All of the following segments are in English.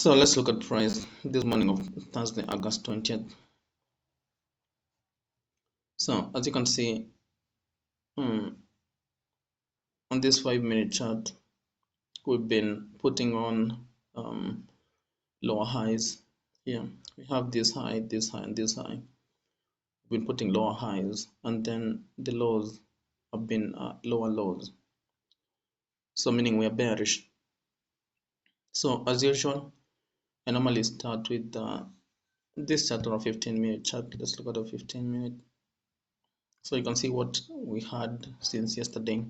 So let's look at price this morning of Thursday, August 20th. So as you can see, on this 5-minute chart, we've been putting on lower highs here. We have this high, this high, and this high. We've been putting lower highs, and then the lows have been lower lows. So meaning we are bearish. So as usual, I normally start with this chart on a 15-minute chart. Let's look at a 15-minute. So you can see what we had since yesterday.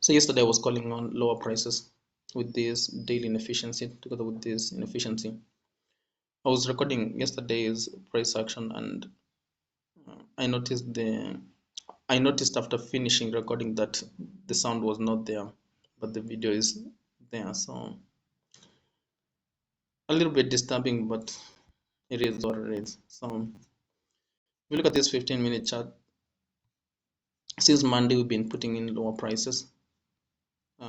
So yesterday I was calling on lower prices with this daily inefficiency together with this inefficiency. I was recording yesterday's price action and I noticed after finishing recording that the sound was not there, but the video is there. So a little bit disturbing, but it is what it is. So if you look at this 15-minute chart, since Monday we've been putting in lower prices.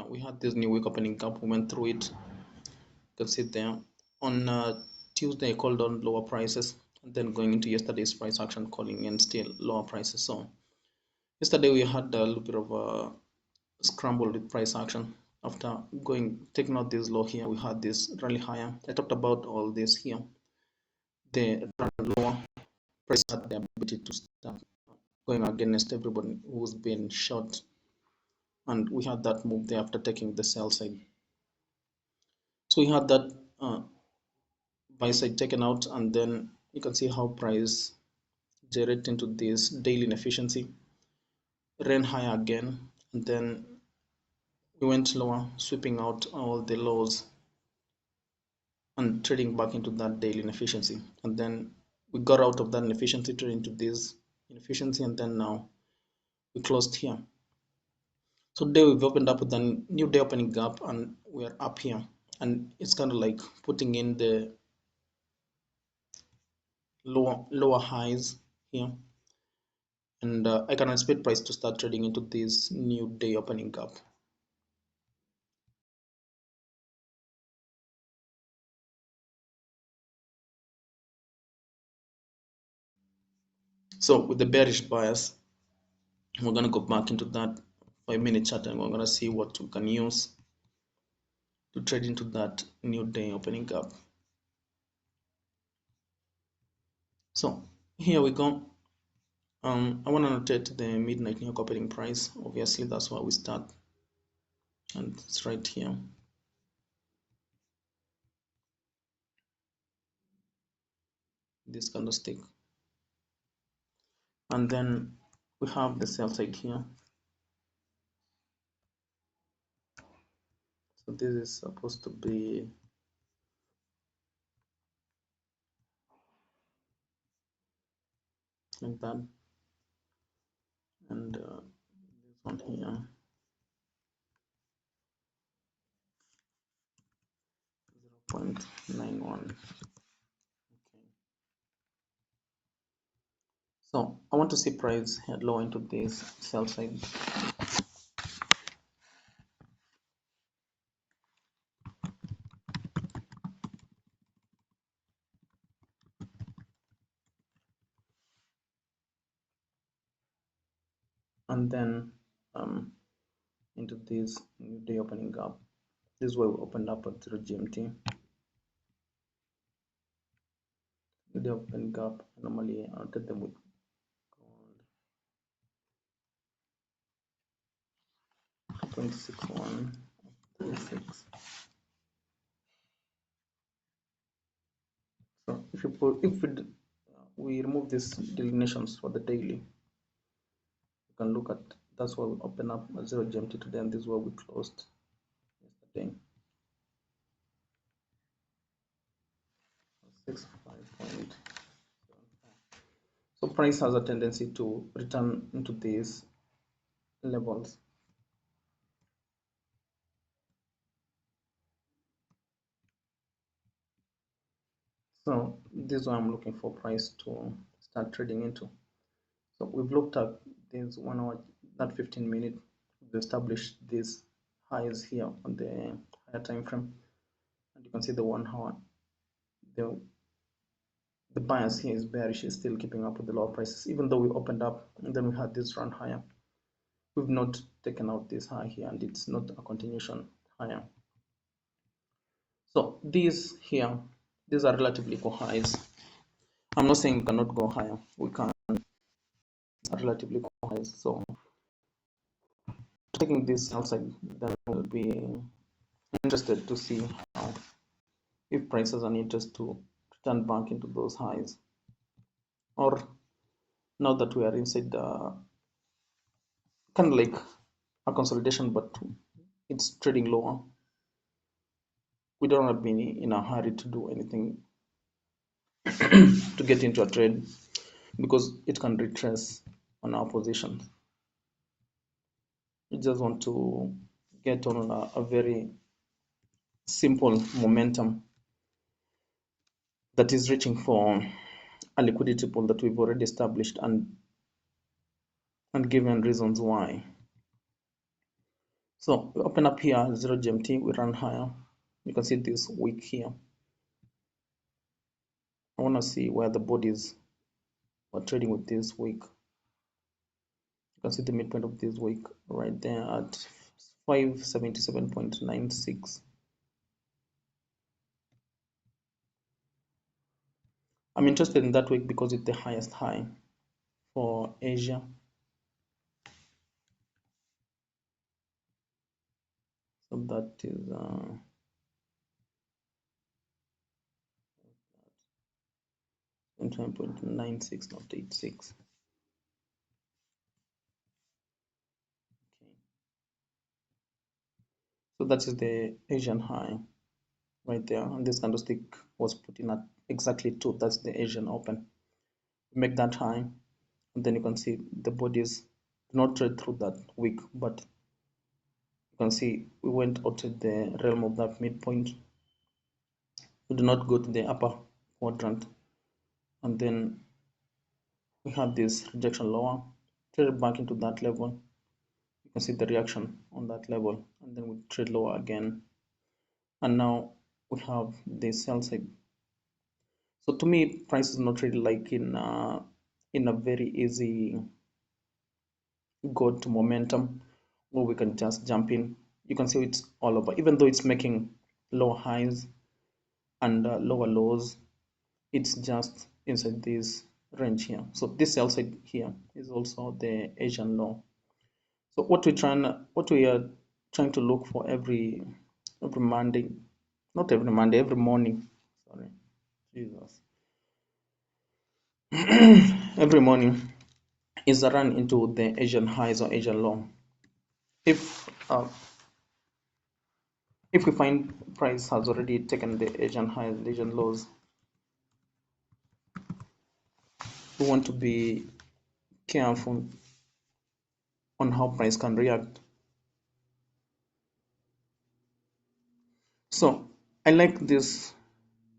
We had this new week opening gap, we went through it. You can see there. On Tuesday I called on lower prices, and then going into yesterday's price action calling in still lower prices. So yesterday we had a little bit of a scramble with price action. After taking out this low here, we had this rally higher. I talked about all this here. The lower price had the ability to start going against everybody who's been short, and we had that move there after taking the sell side. So we had that buy side taken out, and then you can see how price generate into this daily inefficiency, ran higher again, and then we went lower, sweeping out all the lows and trading back into that daily inefficiency. And then we got out of that inefficiency, trading into this inefficiency, and then now we closed here. So today we've opened up with a new day opening gap, and we're up here, and it's kind of like putting in the lower highs here, and I can expect price to start trading into this new day opening gap. So with the bearish bias, we're going to go back into that 5-minute chart, and we're going to see what we can use to trade into that new day opening gap. So here we go. I want to notate the midnight new opening price. Obviously that's where we start, and it's right here. This candlestick, and then we have the sell side here. So this is supposed to be like that, and this one here, 0.91. Okay. So I want to see price head low into this sell side. And then into this new day opening gap. This is where we opened up at 0 GMT. New day opening gap. Normally I'll take them with gold. 0.6136. So if we remove these delineations for the daily, you can look at, that's why we open up at 0 GMT today, and this is where we closed yesterday. 65.75. So price has a tendency to return into these levels. So this is what I'm looking for price to start trading into. So we've looked at this 1 hour, that 15-minute. We've established these highs here on the time frame, and you can see the 1 hour. The bias here is bearish, is still keeping up with the lower prices, even though we opened up and then we had this run higher. We've not taken out this high here, and it's not a continuation higher. So these here, these are relatively equal highs. I'm not saying we cannot go higher, we can. Are relatively equal highs. So taking this outside, then we'll be interested to see how, if prices are needed to return back into those highs, or now that we are inside the kind of like a consolidation, but it's trading lower. We don't want to be in a hurry to do anything to get into a trade, because it can retrace on our position. We just want to get on a very simple momentum that is reaching for a liquidity pool that we've already established, and given reasons why. So we open up here 0 GMT, we run higher. You can see this wick here. I want to see where the bodies are trading with this wick. You can see the midpoint of this wick right there at 577.96. I'm interested in that wick because it's the highest high for Asia. So that is 29.96, not 86. Okay. So that is the Asian high right there, and this candlestick was put in at exactly 2. That's the Asian open. Make that high, and then you can see the bodies do not trade through that wick, but you can see we went out of the realm of that midpoint. We do not go to the upper quadrant, and then we have this rejection lower, trade back into that level. You can see the reaction on that level, and then we trade lower again, and now we have the sell side. So to me, price is not really like in a very easy go to momentum where we can just jump in. You can see it's all over, even though it's making lower highs and lower lows, it's just inside this range here. So this sell side here is also the Asian low. So what we are trying to look for every Monday, not every Monday, every morning. Sorry, Jesus. Every morning is a run into the Asian highs or Asian low. If we find price has already taken the Asian highs, Asian lows, we want to be careful on how price can react. So I like this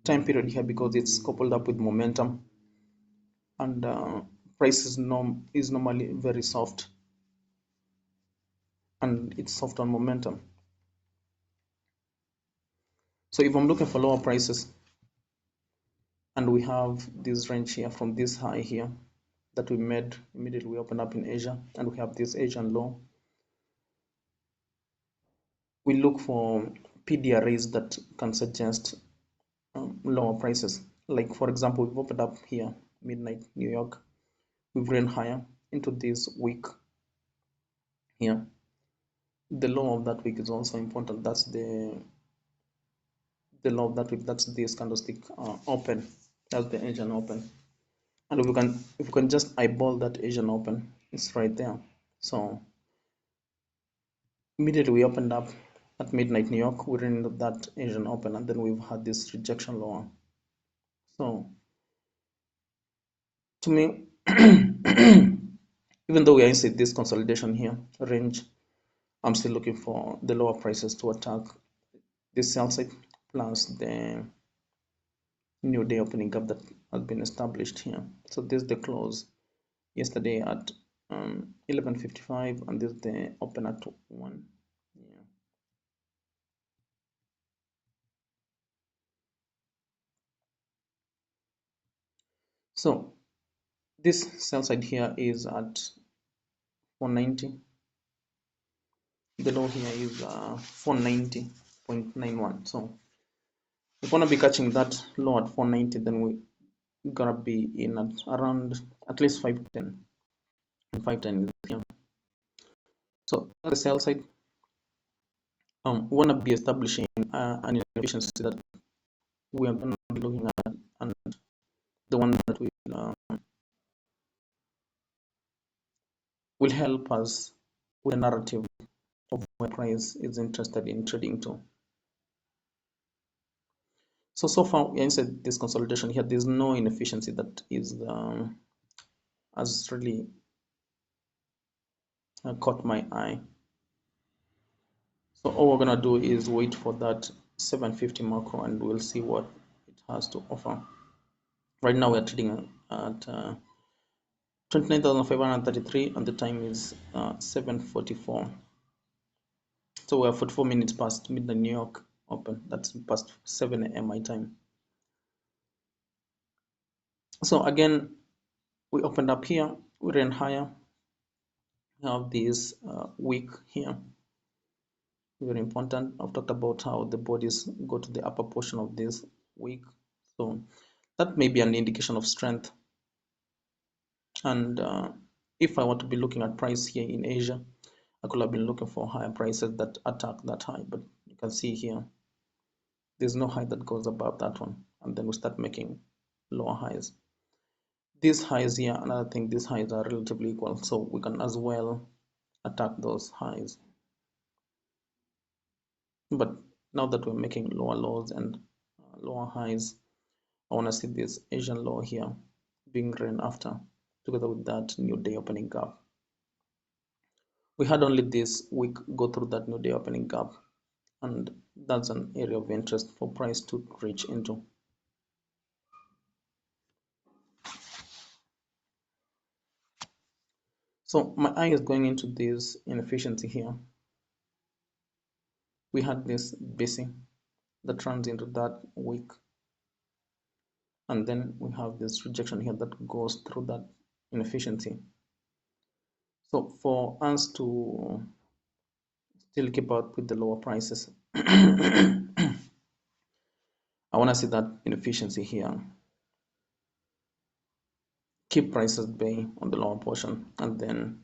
time period here because it's coupled up with momentum, and price is normally very soft, and it's soft on momentum. So if I'm looking for lower prices, and we have this range here from this high here that we made immediately we open up in Asia, and we have this Asian low, we look for PDRAs that can suggest lower prices. Like for example, we've opened up here midnight New York, we've ran higher into this week here. The low of that week is also important. That's the low of that week. That's this candlestick open. That's the Asian open. And if we can just eyeball that Asian open, it's right there. So immediately we opened up at midnight New York, we're in that Asian open, and then we've had this rejection lower. So to me, even though we are inside this consolidation here range, I'm still looking for the lower prices to attack this sell side plus the new day opening gap that has been established here. So this is the close yesterday at 11:55, and this is the open at 1. Yeah. So this sell side here is at 490. The low here is 490.91. So if we want to be catching that low at 490, then we gotta be in at around at least 510, and 510 is here. So on the sell side, we want to be establishing an efficiency that we are going to be looking at, and the one that will help us with a narrative of where price is interested in trading to. So far we're inside this consolidation here. There's no inefficiency that is has really caught my eye. So all we're gonna do is wait for that 750 macro, and we'll see what it has to offer. Right now we're trading at 29,533, and the time is 7:44. So we're 44 minutes past midnight New York open. That's past 7 a.m. my time. So again, we opened up here, we ran higher. We have this wick here, very important. I've talked about how the bodies go to the upper portion of this wick, so that may be an indication of strength. And if I want to be looking at price here in Asia, I could have been looking for higher prices that attack that high, but you can see here there's no high that goes above that one, and then we start making lower highs. These highs here, another thing, these highs are relatively equal, so we can as well attack those highs. But now that we're making lower lows and lower highs, I want to see this Asian low here being ran after, together with that new day opening gap. We had only this week go through that new day opening gap, and that's an area of interest for price to reach into. So my eye is going into this inefficiency here. We had this BC that runs into that week, and then we have this rejection here that goes through that inefficiency. So for us to still keep up with the lower prices, I want to see that inefficiency here, keep prices bay on the lower portion, and then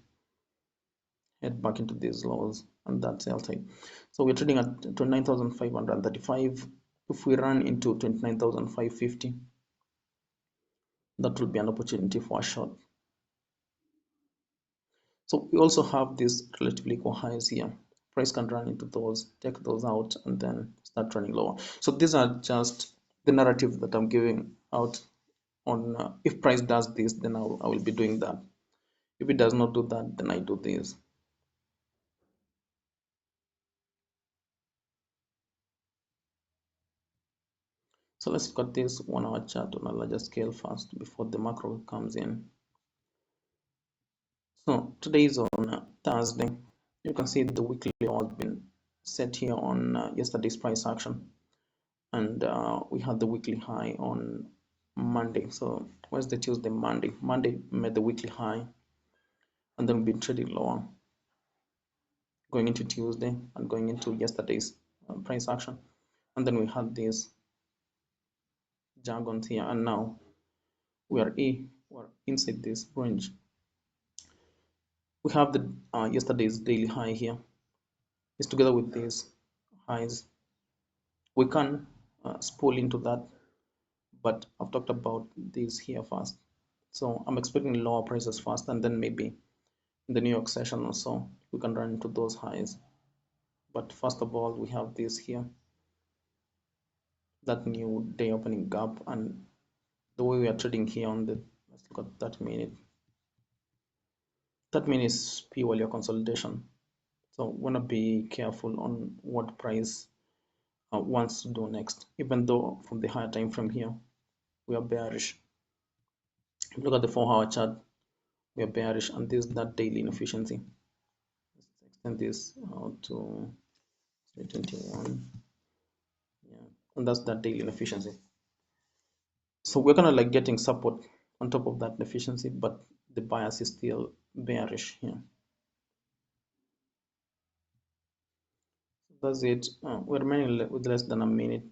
head back into these lows, and that's sell side. So we're trading at 29,535. If we run into 29,550, that will be an opportunity for a short. So we also have these relatively equal highs here. Price can run into those, take those out, and then start running lower. So these are just the narrative that I'm giving out on if price does this, then I will be doing that. If it does not do that, then I do this. So let's look at this 1 hour chart on a larger scale first before the macro comes in. So today is on Thursday. You can see the weekly low has been set here on yesterday's price action, and we had the weekly high on Monday. So Wednesday, Tuesday, Monday made the weekly high, and then we've been trading lower going into Tuesday and going into yesterday's price action, and then we had this jargons here, and now we're inside this range. We have the yesterday's daily high here. It's together with these highs. We can spool into that, but I've talked about this here first. So I'm expecting lower prices first, and then maybe in the New York session or so we can run into those highs. But first of all, we have this here, that new day opening gap, and the way we are trading here on the, let's look at that minute. That minute is purely a consolidation, so want to be careful on what price wants to do next, even though from the higher time frame here we are bearish. If you look at the 4-hour chart, we are bearish, and this is that daily inefficiency. Let's extend this out to 21. Yeah, and that's that daily inefficiency. So we're kind of like getting support on top of that deficiency, but the bias is still bearish here. That's it. We're remaining with less than a minute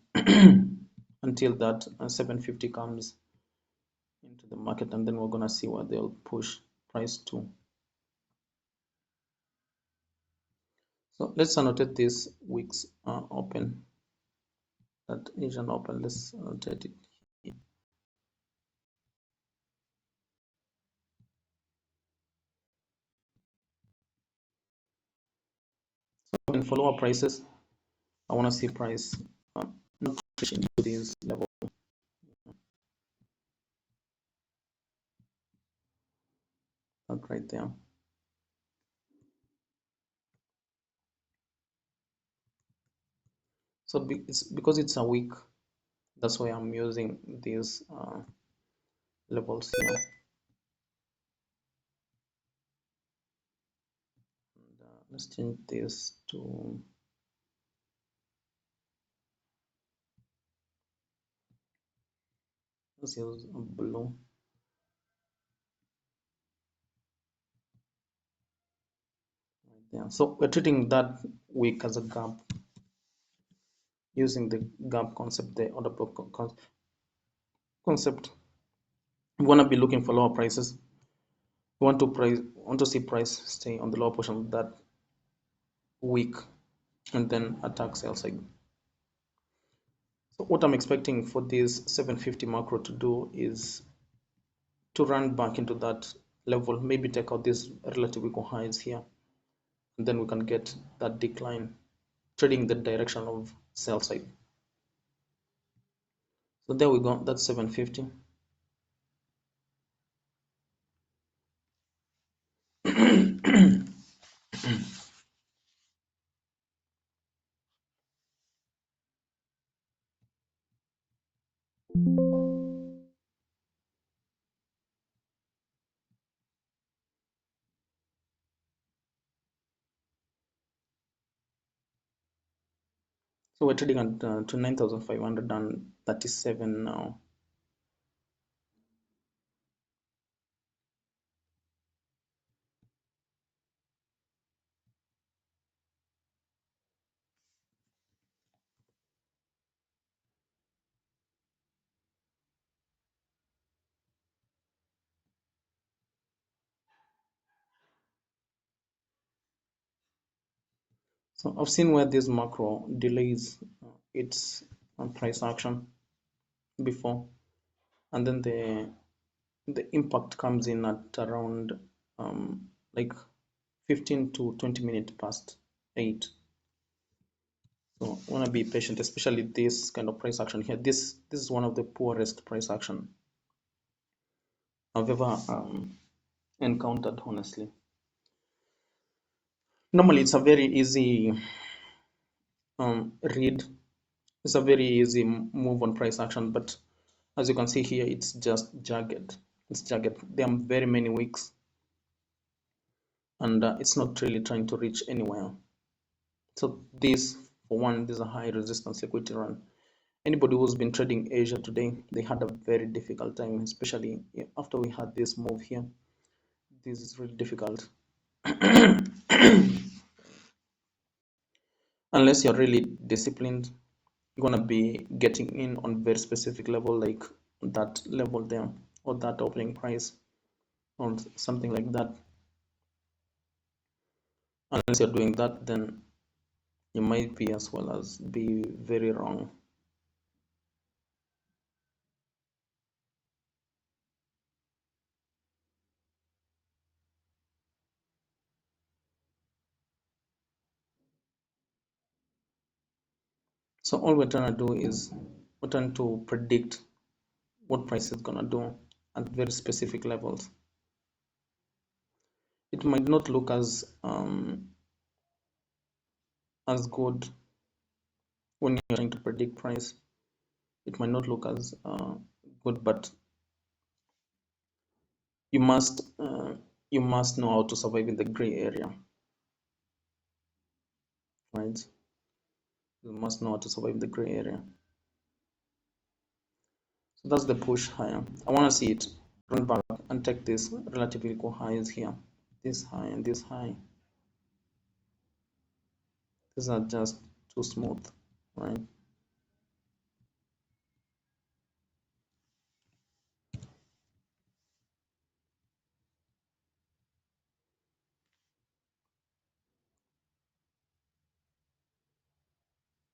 until that 750 comes into the market, and then we're gonna see where they'll push price to. So let's annotate this week's open, that Asian open. Let's annotate it here. So in follower prices, I want to see price not push into this level. That right there. So it's because it's a week, that's why I'm using these levels here. And, let's change this to let's use blue. Right there. So we're treating that week as a gap using the gap concept, the order block concept. We want to be looking for lower prices. We want to see price stay on the lower portion of that week and then attack sell side. So what I'm expecting for this 750 macro to do is to run back into that level, maybe take out these relative equal highs here, and then we can get that decline trading the direction of sell side. So there we go, that's 750. So we're trading at to 9,537 now. So I've seen where this macro delays its price action before, and then the impact comes in at around like 15 to 20 minutes past 8. So I want to be patient, especially this kind of price action here. This is one of the poorest price action I've ever encountered, honestly. Normally it's a very easy read. It's a very easy move on price action, but as you can see here, it's just jagged. It's jagged. There are very many wicks, and it's not really trying to reach anywhere. So this, for one, this is a high resistance liquidity run. Anybody who's been trading Asia today, they had a very difficult time, especially after we had this move here. This is really difficult. Unless you're really disciplined, you're gonna be getting in on very specific level, like that level there, or that opening price, or something like that. Unless you're doing that, then you might be as well as be very wrong. So all we're trying to do is we're trying to predict what price is gonna do at very specific levels. It might not look as good when you're trying to predict price. It might not look as good, but you must know how to survive in the gray area, right? You must know how to survive in the gray area. So that's the push higher. I want to see it run back and take this relatively equal highs here, this high and this high. These are just too smooth, right?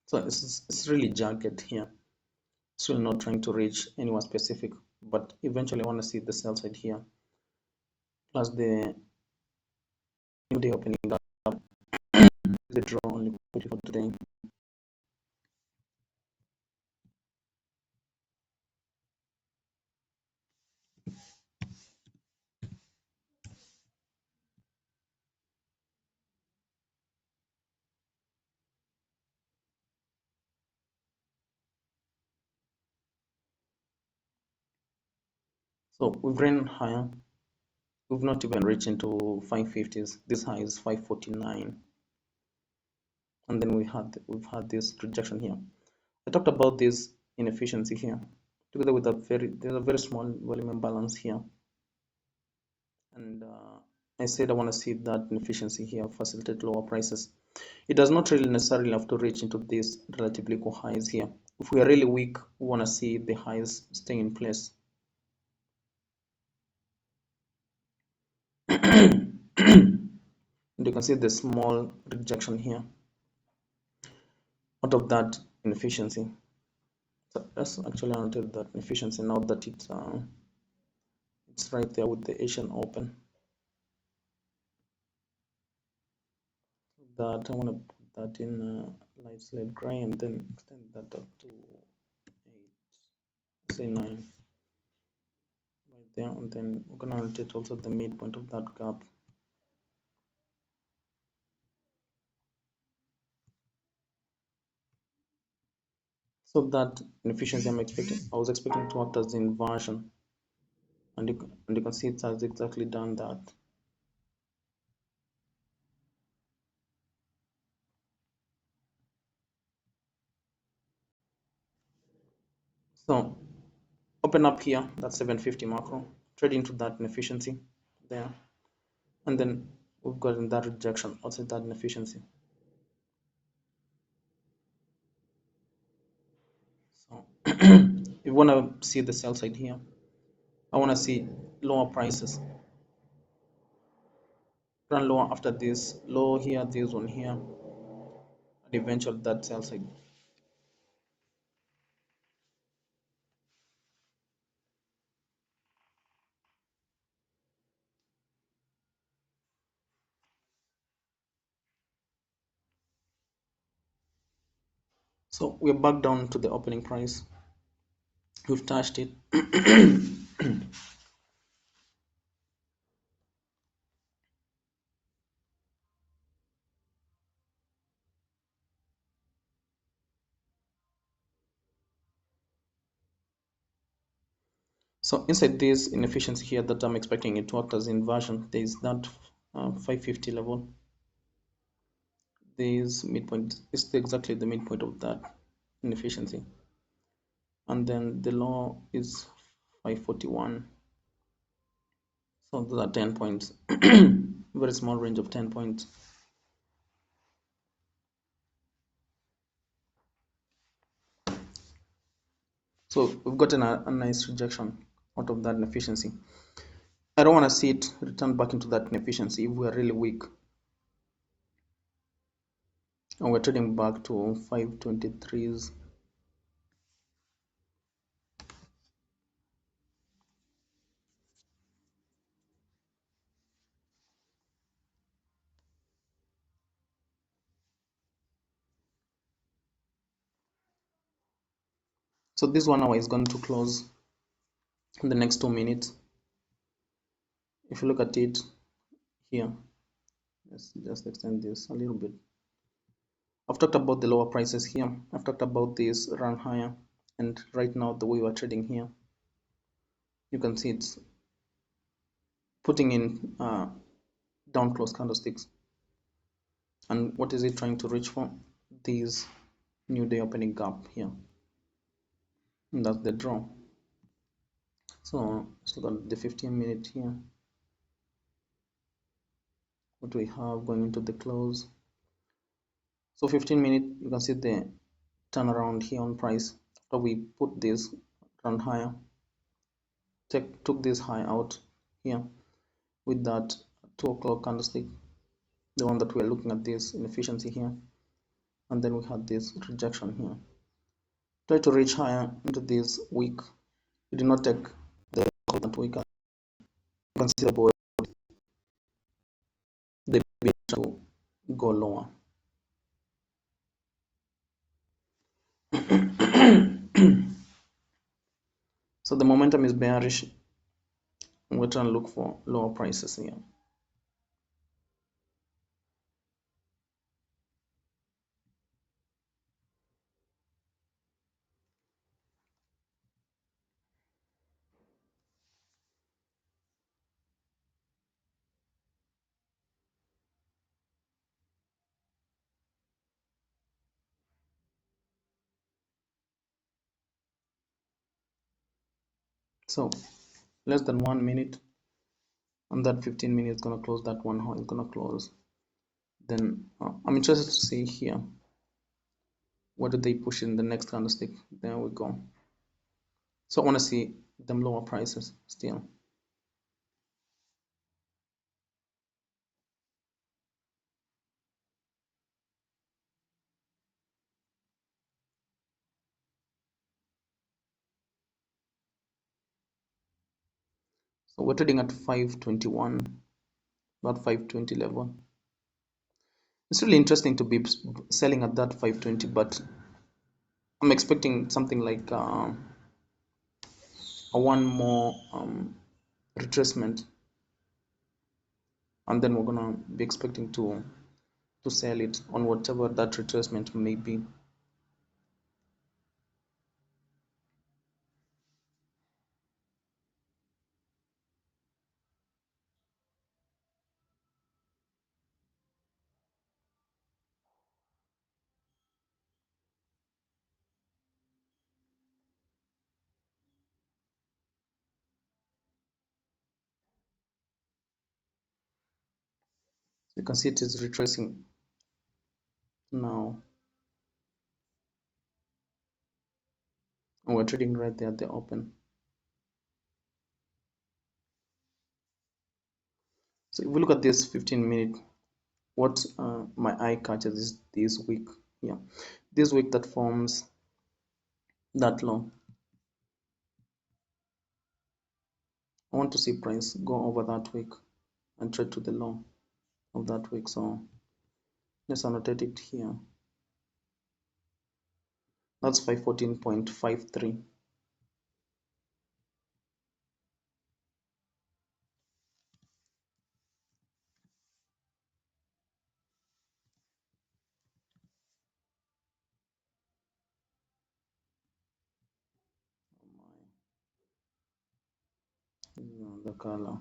So it's really jagged here. It's really not trying to reach anywhere specific, but eventually I want to see the sell side here, plus the new day opening up, the draw on liquidity for today. So we've ran higher. We've not even reached into 550s. This high is 549, and then we've had this rejection here. I talked about this inefficiency here, together with there's a very small volume imbalance here, and I said I want to see that inefficiency here facilitate lower prices. It does not really necessarily have to reach into these relatively equal highs here. If we are really weak, we want to see the highs stay in place. And you can see the small rejection here out of that inefficiency. So let's actually annotate that inefficiency now that it's right there with the Asian Open. That I want to put that in light slate gray and then extend that up to 8, say 9, right there, and then we're gonna annotate also the midpoint of that gap. So that inefficiency I was expecting to act as the inversion, and you can see it has exactly done that. So open up here, that's 750 macro, trade into that inefficiency there, and then we've gotten that rejection outside that inefficiency. So if you want to see the sell side here, I want to see lower prices run lower after this low here, this one here, and eventually that sell side. So we're back down to the opening price. We've touched it. So inside this inefficiency here that I'm expecting it to act as inversion, there is that 550 level. This midpoint is exactly the midpoint of that inefficiency, and then the low is 541. So those are 10 points. Very small range of 10 points. So we've gotten a nice rejection out of that inefficiency. I don't want to see it return back into that inefficiency if we are really weak. And we're trading back to 523s. So this 1 hour is going to close in the next 2 minutes. If you look at it here, let's just extend this a little bit. I've talked about the lower prices here. I've talked about this run higher, and right now the way we're trading here, you can see it's putting in down close candlesticks. And what is it trying to reach for? These new day opening gap here, and that's the draw. So let's look at the 15-minute here. What we have going into the close. So 15-minute, you can see the turnaround here on price. So we put this run higher, took this high out here with that 2 o'clock candlestick, the one that we're looking at, this inefficiency here, and then we had this rejection here. Try to reach higher into this week. We did not take the that week. You can see the board, they begin to go lower. So the momentum is bearish. We're trying to look for lower prices here. So less than 1 minute, and that 15 minutes is gonna close. That one, how it's gonna close. Then I'm interested to see here, what do they push in the next candlestick. There we go. So I want to see them lower prices still. So we're trading at 521, about 520 level. It's really interesting to be selling at that 520, but I'm expecting something like a one more retracement, and then we're gonna be expecting to sell it on whatever that retracement may be. So you can see it is retracing now, and we're trading right there at the open. So if we look at this 15-minute, what my eye catches is this week here, this week that forms that low. I want to see price go over that week and trade to the low of that week. So let's annotate it here. That's 514.53. The color.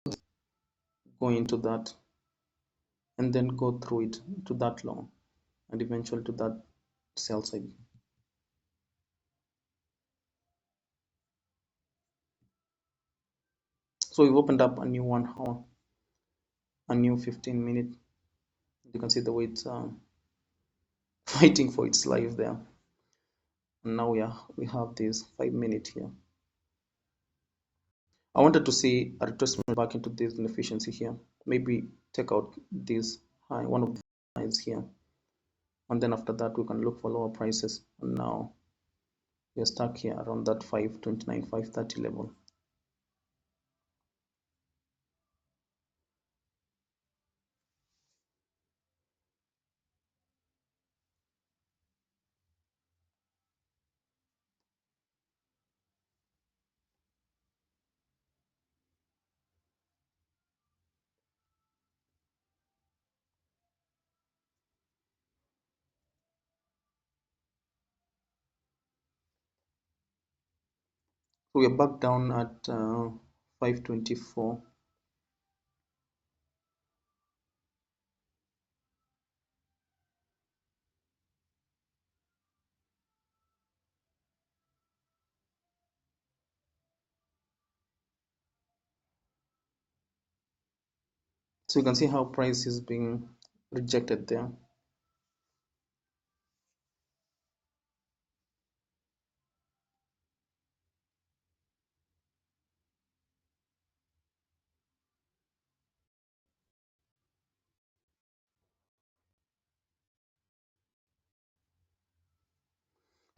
Okay. Go into that and then go through it to that low and eventually to that sell side. So we've opened up a new 1 hour, a new 15-minute. You can see the way it's fighting for its life there. And now we have this 5-minute here. I wanted to see a retracement back into this inefficiency here. Maybe take out this high, one of the highs here. And then after that, we can look for lower prices. And now we're stuck here around that 529, 530 level. So we're back down at 524. So you can see how price is being rejected there.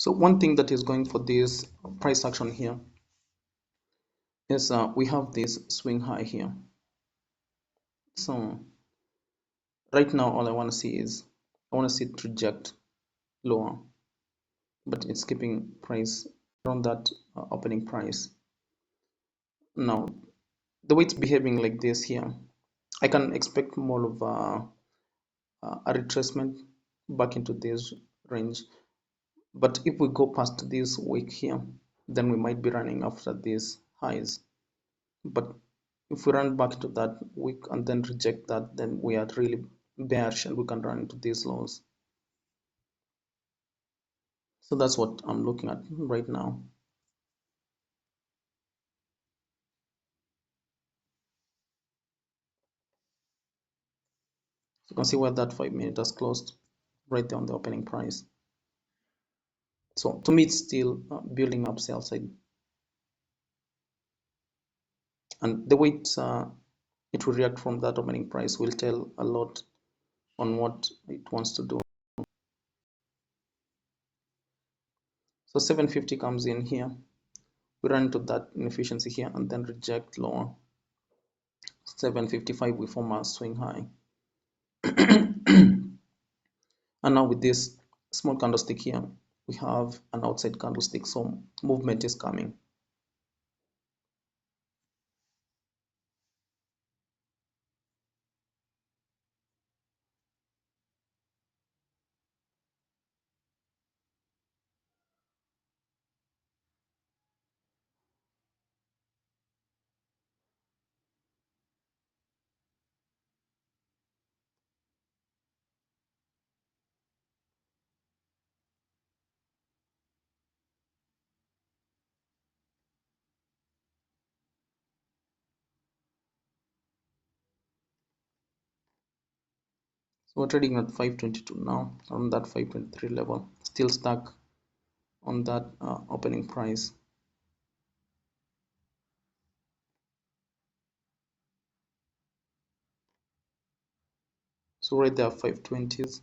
So one thing that is going for this price action here is we have this swing high here. So right now all I want to see is I want to see it reject lower, but it's keeping price around that opening price. Now the way it's behaving like this here, I can expect more of a retracement back into this range. But if we go past this wick here, then we might be running after these highs. But if we run back to that wick and then reject that, then we are really bearish and we can run into these lows. So that's what I'm looking at right now. So you can see where that 5 minute has closed right there on the opening price. So to me, it's still building up sell side, and the way it will react from that opening price will tell a lot on what it wants to do. So 750 comes in here, we run into that inefficiency here and then reject lower. 755 we form a swing high. And now with this small candlestick here, we have an outside candlestick, so movement is coming. So we're trading at 522 now, on that 523 level, still stuck on that opening price. So right there 520s.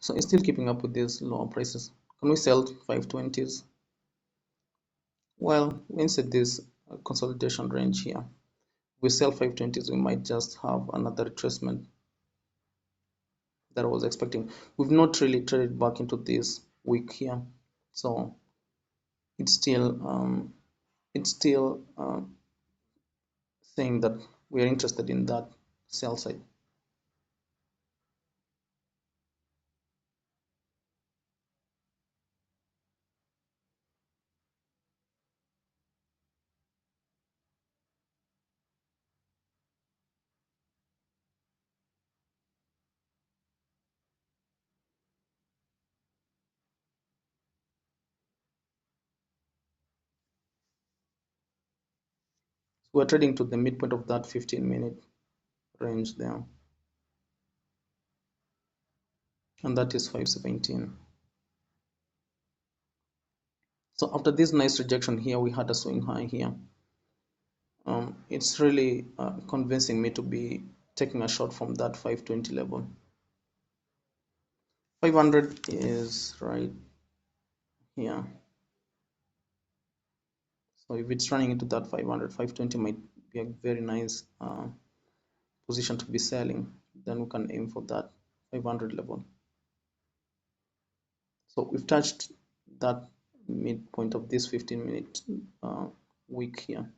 So it's still keeping up with these lower prices. Can we sell 520s? Well, inside this consolidation range here, we sell 520s, we might just have another retracement that I was expecting. We've not really traded back into this week here, so it's still saying that we are interested in that sell side. So we're trading to the midpoint of that 15-minute range there, and that is 517. So after this nice rejection here, we had a swing high here. It's really convincing me to be taking a shot from that 520 level. 500 is right here. So if it's running into that 500, 520 might be a very nice position to be selling. Then we can aim for that 500 level. So we've touched that midpoint of this 15-minute wick here,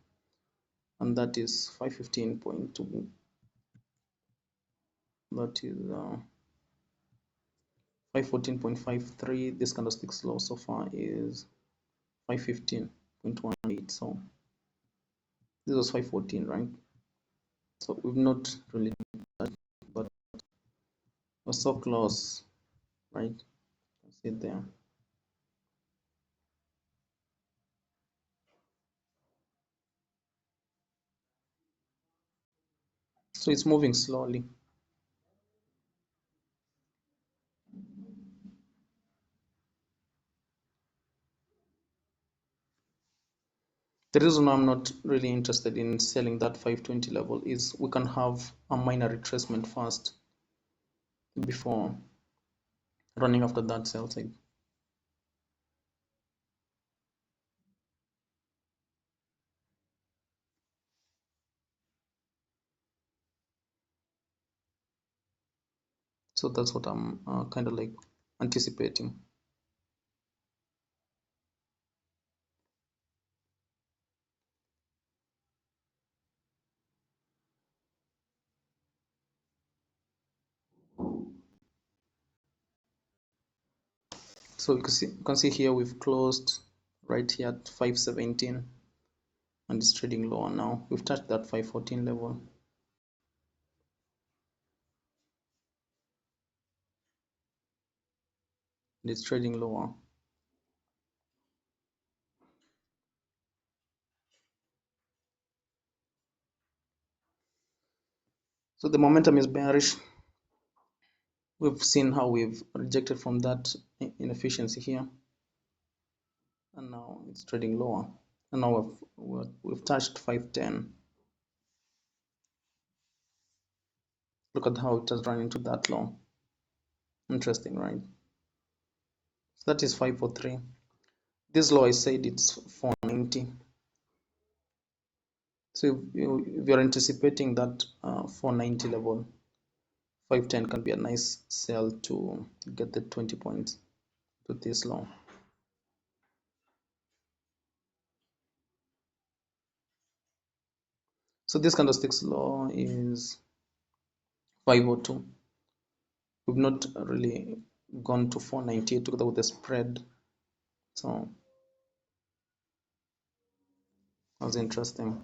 and that is 515.2. That is 514.53. This candlestick's low so far is 515.18. So this was 514, right? So we've not really done that, but we're so close, right? You can see it there. So it's moving slowly. The reason I'm not really interested in selling that 520 level is we can have a minor retracement first before running after that sell side. So that's what I'm kind of like anticipating. So you can see here we've closed right here at 517 and it's trading lower now. We've touched that 514 level. And it's trading lower. So the momentum is bearish. We've seen how we've rejected from that inefficiency here, and now it's trading lower. And now we've touched 510. Look at how it has run into that low. Interesting, right? So that is 543. This low, I said it's 490. So if you're anticipating that 490 level, 510 can be a nice sell to get the 20 points to this low. So this candlestick's low is 502. We've not really gone to 498 together with the spread, so that's interesting.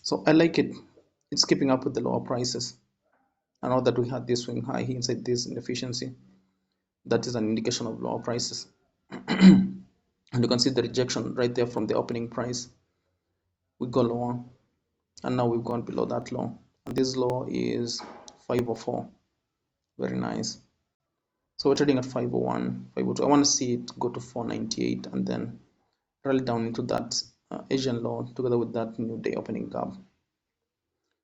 So I like it. It's keeping up with the lower prices. And now that we had this swing high inside this inefficiency, that is an indication of lower prices. And you can see the rejection right there from the opening price. We go lower, and now we've gone below that low. And this low is 504. Very nice. So we're trading at 501, 502. I want to see it go to 498 and then rally down into that Asian low together with that new day opening gap.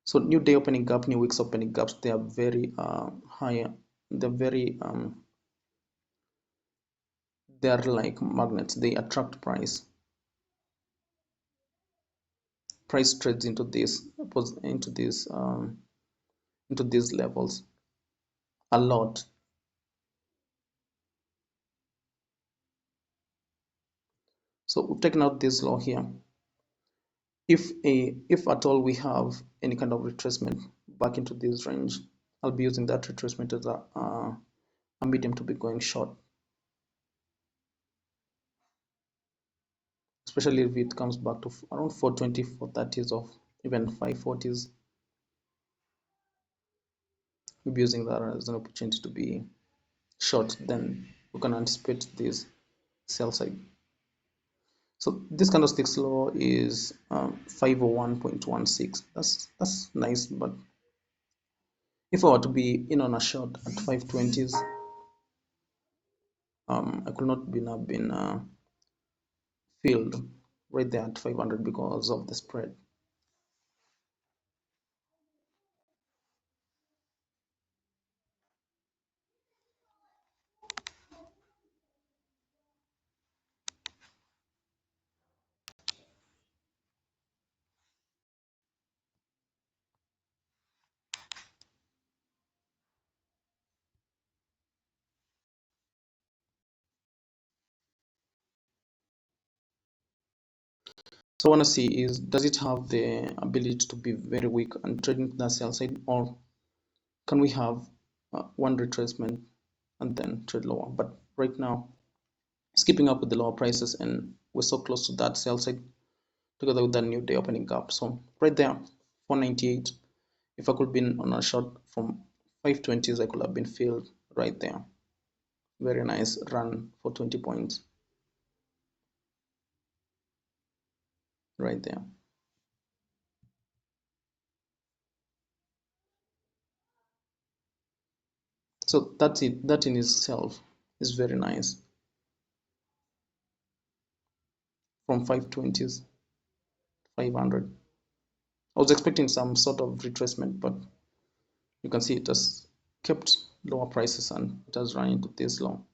So new day opening gap, new week's opening gaps, they are very high. They're very they're like magnets. They attract price. Price trades into this into these levels a lot. So we've taken out this low here. If at all we have any kind of retracement back into this range, I'll be using that retracement as a medium to be going short, especially if it comes back to around 420, 430s, or even 540s. We'll be using that as an opportunity to be short. Then we can anticipate this sell side. So this candlestick low is 501.16. That's nice, but if I were to be in on a short at 520s, I could not have been filled right there at 500 because of the spread. So I want to see is, does it have the ability to be very weak and trading to the sell side, or can we have one retracement and then trade lower? But right now it's keeping up with the lower prices, and we're so close to that sell side together with that new day opening gap. So right there, 498. If I could been on a short from 520s, I could have been filled right there. Very nice run for 20 points right there. So that's it. That in itself is very nice. From 520s, 500. I was expecting some sort of retracement, but you can see it has kept lower prices and it has run into this low.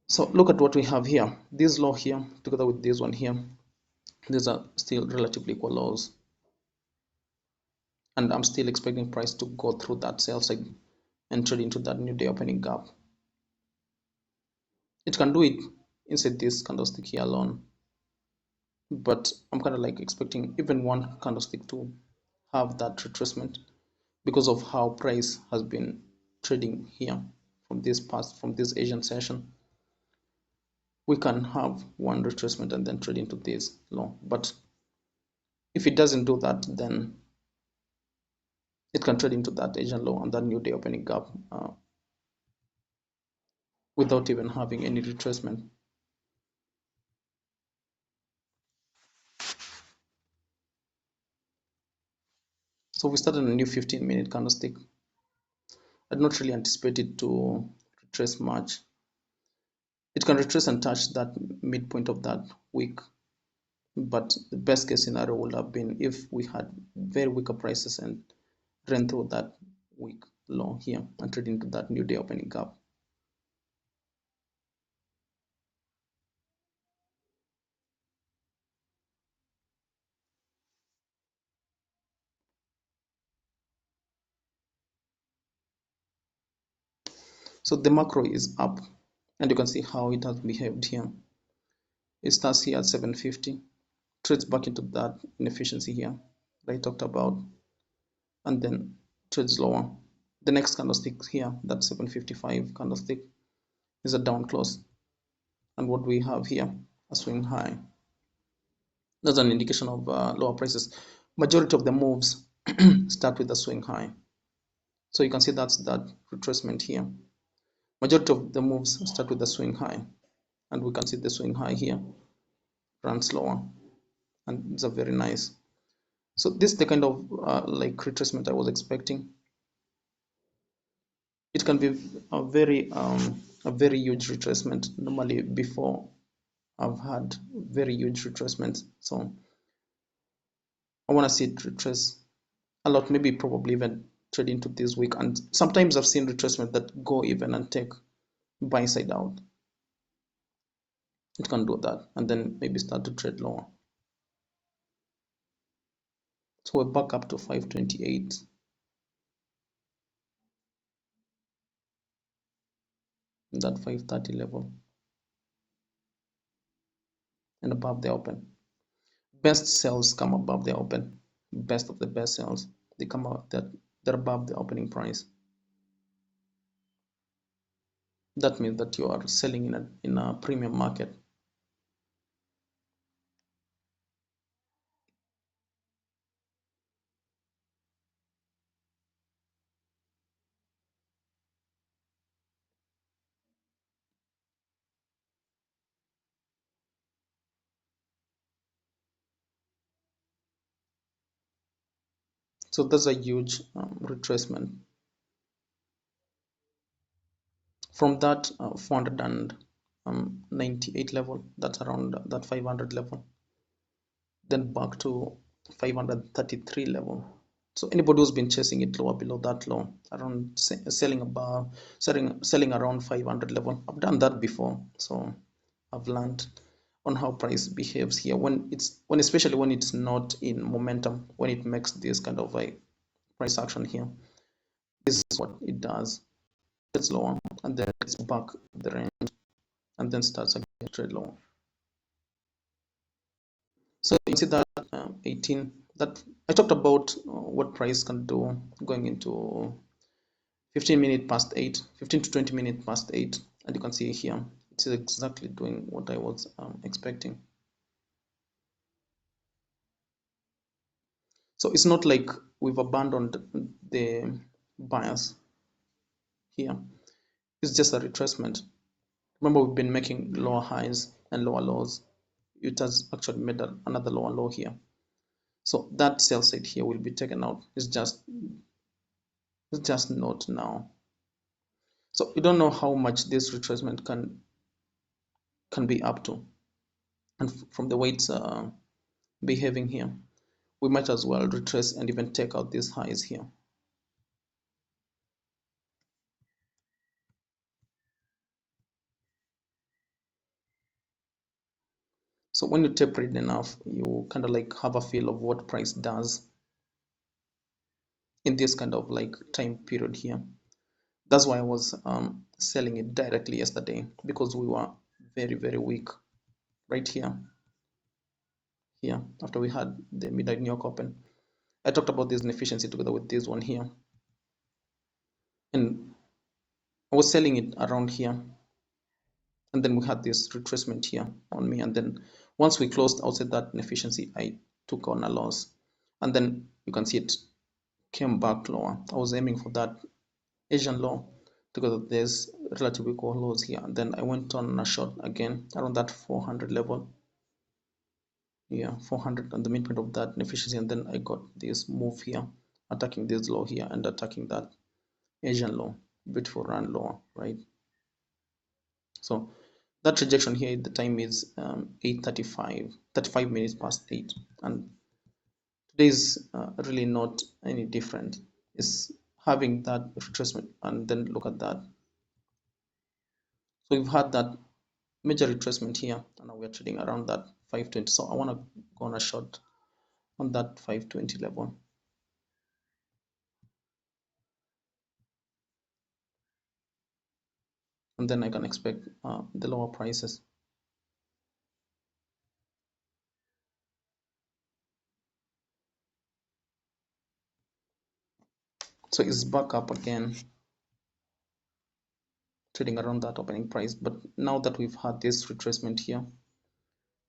So look at what we have here. This low here together with this one here, these are still relatively equal lows, and I'm still expecting price to go through that sell side and trade into that new day opening gap. It can do it inside this candlestick here alone, but I'm kind of like expecting even one candlestick to have that retracement because of how price has been trading here from this Asian session. We can have one retracement and then trade into this low, but if it doesn't do that, then it can trade into that Asian low and that new day opening gap without even having any retracement. So we started a new 15-minute candlestick. I did not really anticipate it to retrace much. It can retrace and touch that midpoint of that week, but the best case scenario would have been if we had very weaker prices and ran through that week low here and trade into that new day opening gap. So the macro is up, and you can see how it has behaved here. It starts here at 750, trades back into that inefficiency here that I talked about, and then trades lower. The next candlestick here, that 755 candlestick, is a down close, and what we have here, a swing high. That's an indication of lower prices. Majority of the moves start with a swing high, so you can see that's that retracement here. Majority of the moves start with a swing high, and we can see the swing high here runs lower, and it's a very nice. So this is the kind of like retracement I was expecting. It can be a very huge retracement. Normally before I've had very huge retracements, so I want to see it retrace a lot, maybe probably even trade into this week. And sometimes I've seen retracement that go even and take buy side out. It can do that and then maybe start to trade lower. So we're back up to 528. That 530 level and above the open. Best sells come above the open. Best of the best sells, they come out that they're above the opening price. That means that you are selling in a premium market. So that's a huge retracement from that 498 level. That's around that 500 level, then back to 533 level. So anybody who's been chasing it lower below that low, around selling above, selling around 500 level, I've done that before, so I've learned on how price behaves here when especially when it's not in momentum, when it makes this kind of a price action here. This is what it does. It's lower and then it's back the range and then starts again to trade lower. So you see that 18, that I talked about what price can do going into 15 minutes past 8, 15 to 20 minutes past 8, and you can see here it's exactly doing what I was expecting. So it's not like we've abandoned the buyers here. It's just a retracement. Remember, we've been making lower highs and lower lows. It has actually made another lower low here. So that sell side here will be taken out. It's just not now. So you don't know how much this retracement can be up to, and from the way it's behaving here, we might as well retrace and even take out these highs here. So when you taper it enough, you kind of like have a feel of what price does in this kind of like time period here. That's why I was selling it directly yesterday, because we were very, very weak right here after we had the midnight New York Open. I talked about this inefficiency together with this one here, and I was selling it around here, and then we had this retracement here on me, and then once we closed outside that inefficiency, I took on a loss, and then you can see it came back lower. I was aiming for that Asian low because there's relatively equal lows here, and then I went on a short again around that 400 level. Yeah, 400 on the midpoint of that inefficiency, and then I got this move here, attacking this low here and attacking that Asian low, beautiful run lower, right? So that rejection here, the time is 8:35, 35 minutes past 8, and today is really not any different. It's having that retracement, and then look at that. So we've had that major retracement here, and now we're trading around that 520. So I want to go on a short on that 520 level, and then I can expect the lower prices. So it's back up again, trading around that opening price. But now that we've had this retracement here,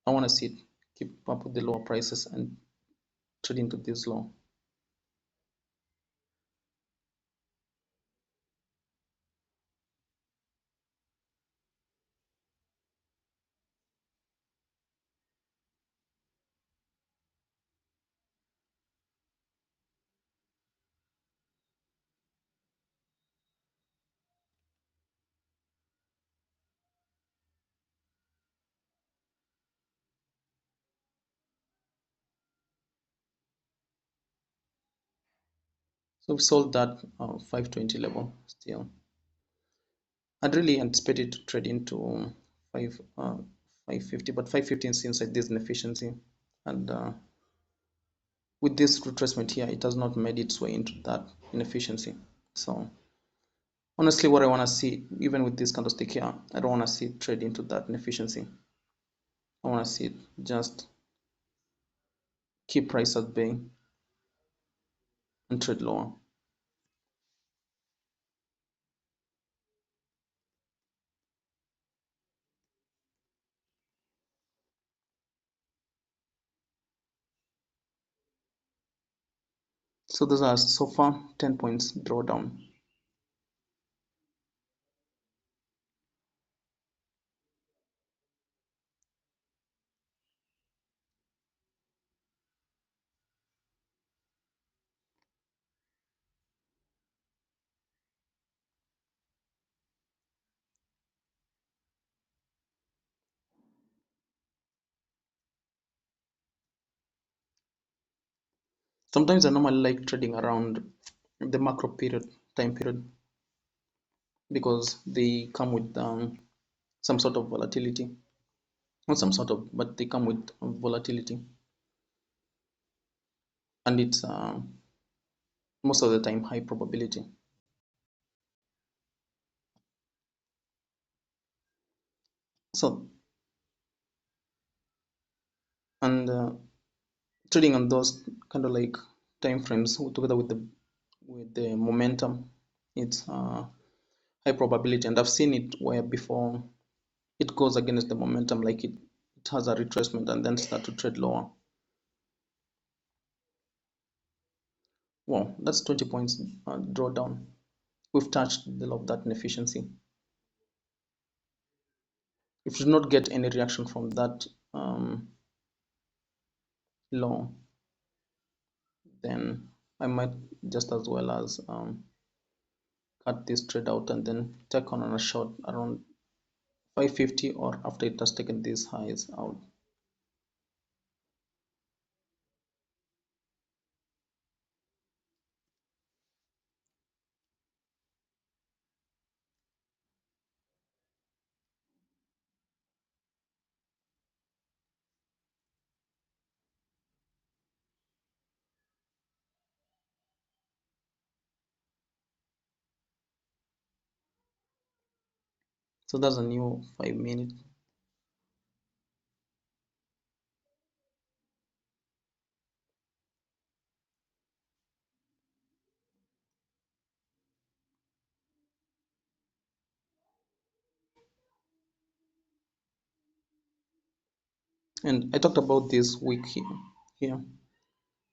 I want to see it keep up with the lower prices and trade into this low. So we sold that 520 level still. I'd really anticipated to trade into 550, but 515 seems like this inefficiency, and with this retracement here, it has not made its way into that inefficiency. So honestly, what I want to see, even with this candlestick here, I don't want to see it trade into that inefficiency. I want to see it just keep price at bay and trade lower. So those are so far 10 points drawdown. Sometimes I normally like trading around the macro period, time period, because they come with some sort of volatility. Not some sort of, but they come with volatility, and it's most of the time high probability. So and trading on those kind of like time frames together with the momentum, it's high probability, and I've seen it where before it goes against the momentum, like it has a retracement and then start to trade lower. Wow, that's 20 points drawdown. We've touched the low of that inefficiency. If you do not get any reaction from that low, then I might just as well as cut this trade out and then take on a short around 550 or after it has taken these highs out. So that's a new 5 minute. And I talked about this week here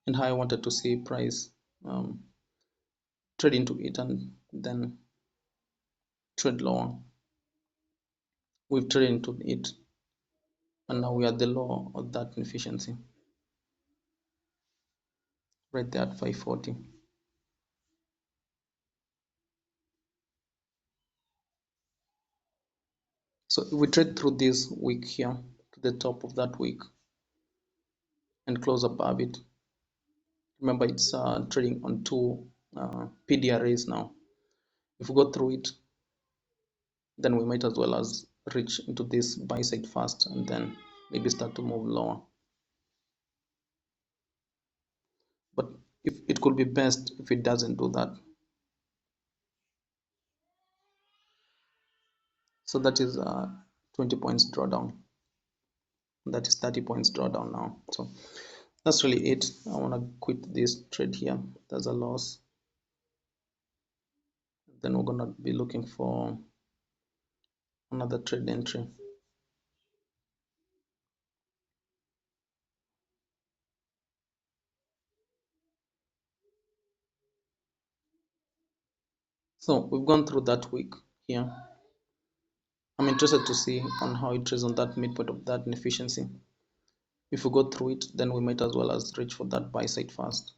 and how I wanted to see price um, trade into it and then trade lower. We've traded into it and now we are the low of that inefficiency right there at 540. So if we trade through this week here to the top of that week and close above it, remember it's trading on two PDRAs now. If we go through it, then we might as well as reach into this buy side first and then maybe start to move lower. But if it could be best if it doesn't do that. So that is 20 points drawdown. That is 30 points drawdown now. So that's really it. I want to quit this trade here. There's a loss. Then we're going to be looking for another trade entry. So we've gone through that week here. I'm interested to see on how it trades on that midpoint of that inefficiency. If we go through it, then we might as well as reach for that buy side first.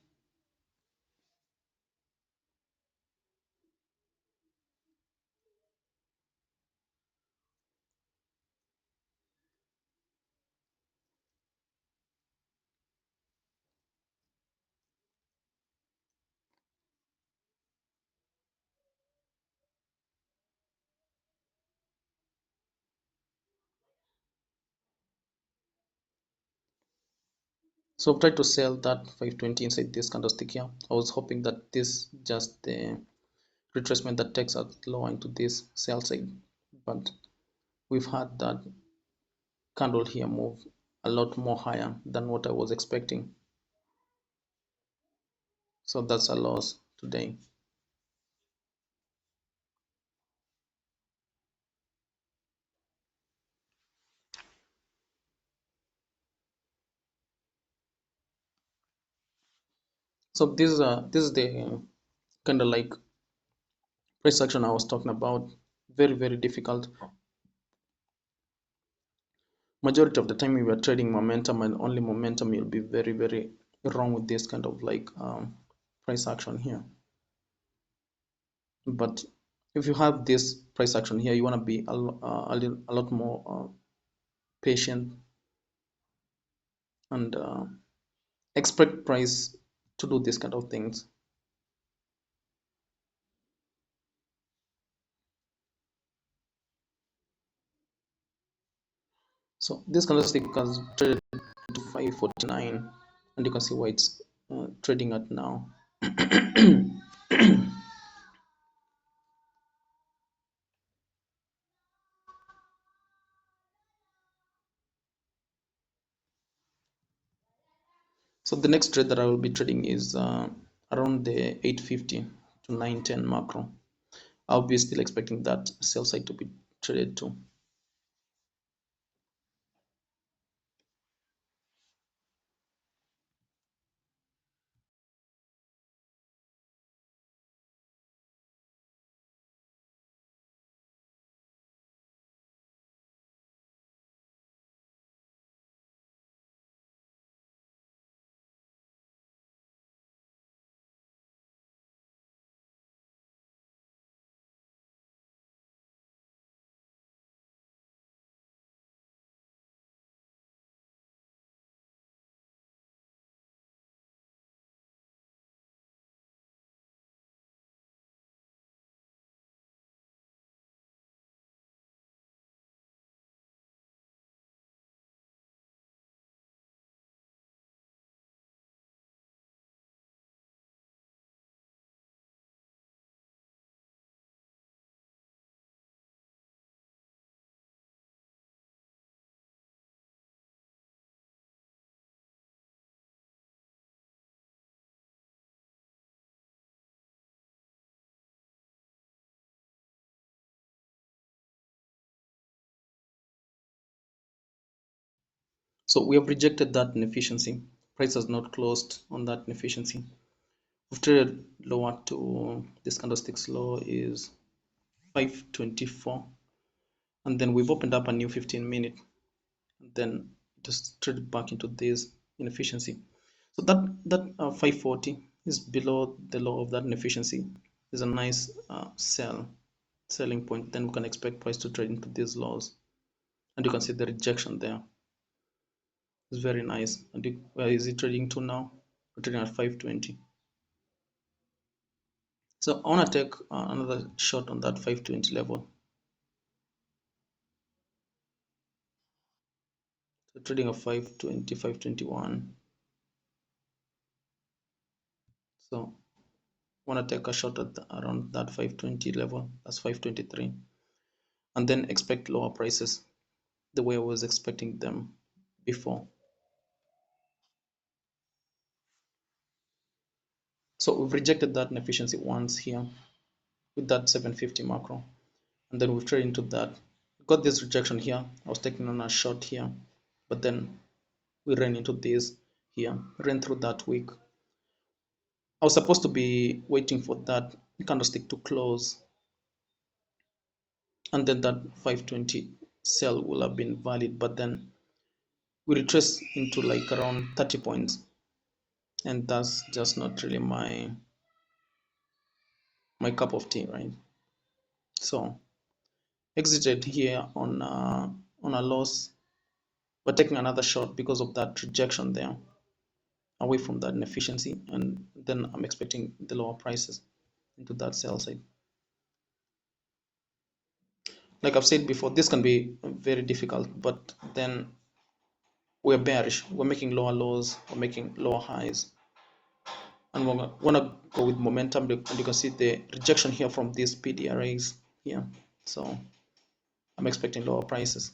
So I've tried to sell that 520 inside this candlestick here. I was hoping that this just the retracement that takes us lower into this sell side, but we've had that candle here move a lot more higher than what I was expecting. So that's a loss today. So this is the kind of like price action I was talking about. Very difficult. Majority of the time we are trading momentum and only momentum, you'll be very wrong with this kind of like price action here. But if you have this price action here, you want to be a lot more patient and expect price to do this kind of things. So this candlestick has traded to 549 and you can see why it's trading at now. So the next trade that I will be trading is around the 850 to 910 macro. I'll be still expecting that sell side to be traded too. So we have rejected that inefficiency. Price has not closed on that inefficiency. We've traded lower to this candlestick's low is 524, and then we've opened up a new 15-minute, and then just traded back into this inefficiency. So that 540 is below the low of that inefficiency. Is a nice selling point. Then we can expect price to trade into these lows, and you can see the rejection there. It's very nice. And where is it trading to now? We're trading at 520. So I want to take another shot on that 520 level. So trading of 520, 521. So I want to take a shot at around that 520 level. That's 523. And then expect lower prices the way I was expecting them before. So we've rejected that inefficiency once here with that 750 macro. And then we've traded into that. Got this rejection here. I was taking on a short here, but then we ran into this here, ran through that wick. I was supposed to be waiting for that candlestick to close, and then that 520 sell will have been valid, but then we retrace into like around 30 points, and that's just not really my cup of tea, right? So exited here on a loss, but taking another short because of that rejection there, away from that inefficiency, and then I'm expecting the lower prices into that sell side. Like I've said before, this can be very difficult, but then we're bearish. We're making lower lows, we're making lower highs, and we want to go with momentum. And you can see the rejection here from these PDRAs here. So I'm expecting lower prices.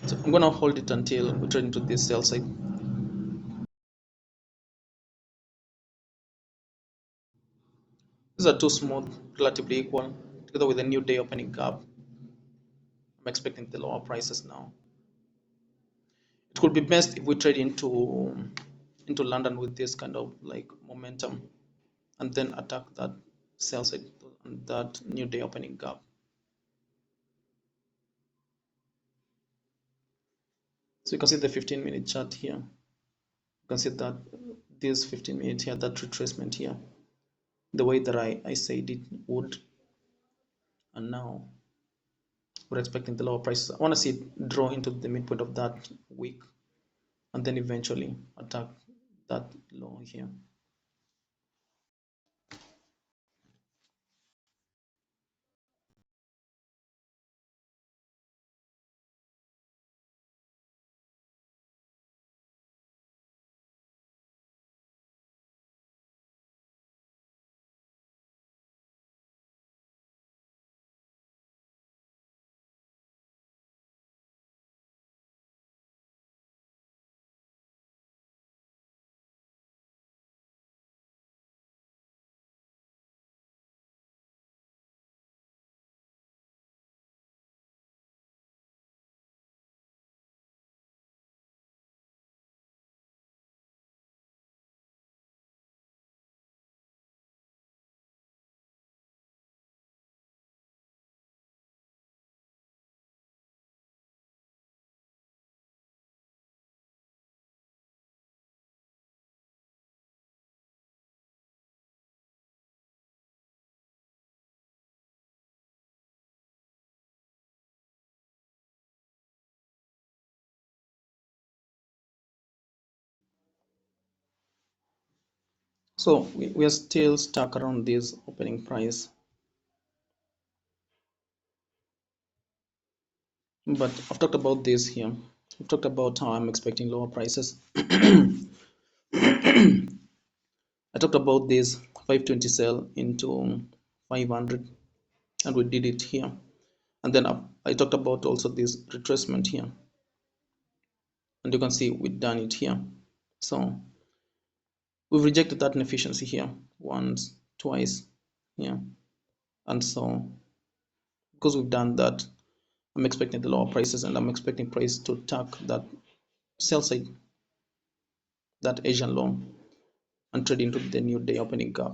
So I'm going to hold it until we trade into this sell side. These are too smooth, relatively equal, together with a new day opening gap. I'm expecting the lower prices now. It could be best if we trade into London with this kind of like momentum, and then attack that sell side and that new day opening gap. So you can see the 15-minute chart here. You can see that this 15 minutes here, that retracement here, the way that I said it would, and now we're expecting the lower prices. I want to see it draw into the midpoint of that week, and then eventually attack that low here. So we are still stuck around this opening price, but I've talked about this here. I've talked about how I'm expecting lower prices. I talked about this 520 sell into 500, and we did it here. And then I talked about also this retracement here, and you can see we've done it here. So we've rejected that inefficiency here once, twice here, and so because we've done that, I'm expecting the lower prices, and I'm expecting price to attack that sell side, that Asian low, and trade into the new day opening gap.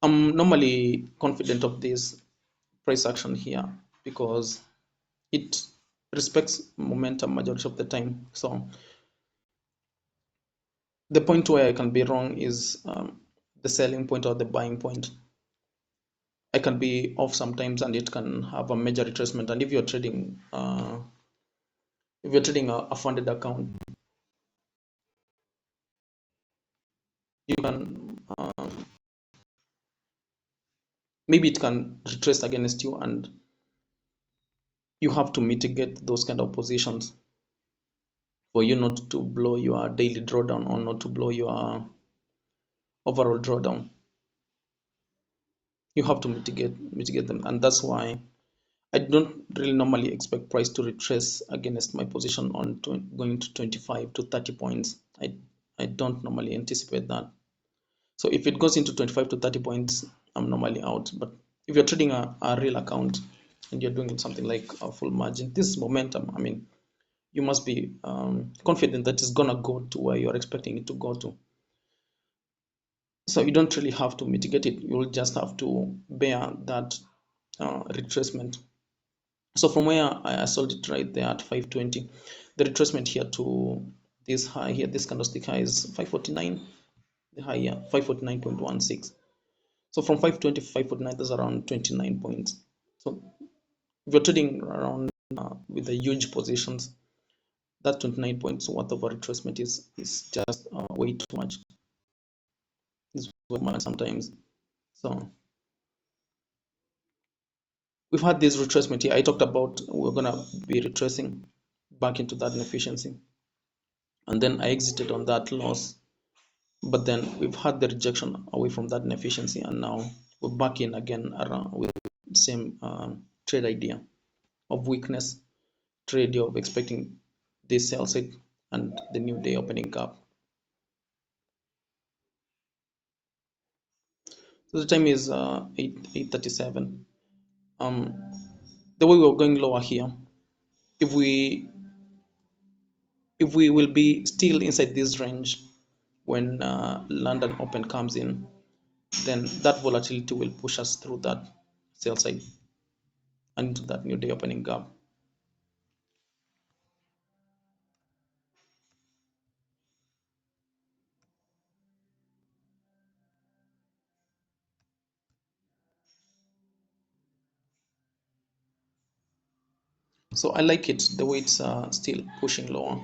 I'm normally confident of this price action here because it respects momentum majority of the time. So the point where I can be wrong is the selling point or the buying point. I can be off sometimes, and it can have a major retracement. And if you're trading a funded account, you can maybe it can retrace against you, and you have to mitigate those kind of positions for you not to blow your daily drawdown or not to blow your overall drawdown. You have to mitigate them, and that's why I don't really normally expect price to retrace against my position on going to 25 to 30 points. I don't normally anticipate that. So if it goes into 25 to 30 points, I'm normally out. But if you're trading a real account and you're doing something like a full margin, this momentum, I mean, you must be confident that it's gonna go to where you're expecting it to go to. So you don't really have to mitigate it. You'll just have to bear that retracement. So from where I sold it right there at 520, the retracement here to this high here, this candlestick high is 549, the high here 549.16. So from 520 to 549, that's around 29 points. So if you're trading around with the huge positions, that 29 points worth of a retracement is just way too much. It's way much sometimes. So we've had this retracement here. I talked about we're gonna be retracing back into that inefficiency, and then I exited on that loss. But then we've had the rejection away from that inefficiency, and now we're back in again around with the same trade idea of weakness, trade of expecting this sell side and the new day opening gap. So the time is 8:37. The way we're going lower here, if we will be still inside this range when London Open comes in, then that volatility will push us through that sell side and into that new day opening gap. So I like it the way it's still pushing lower.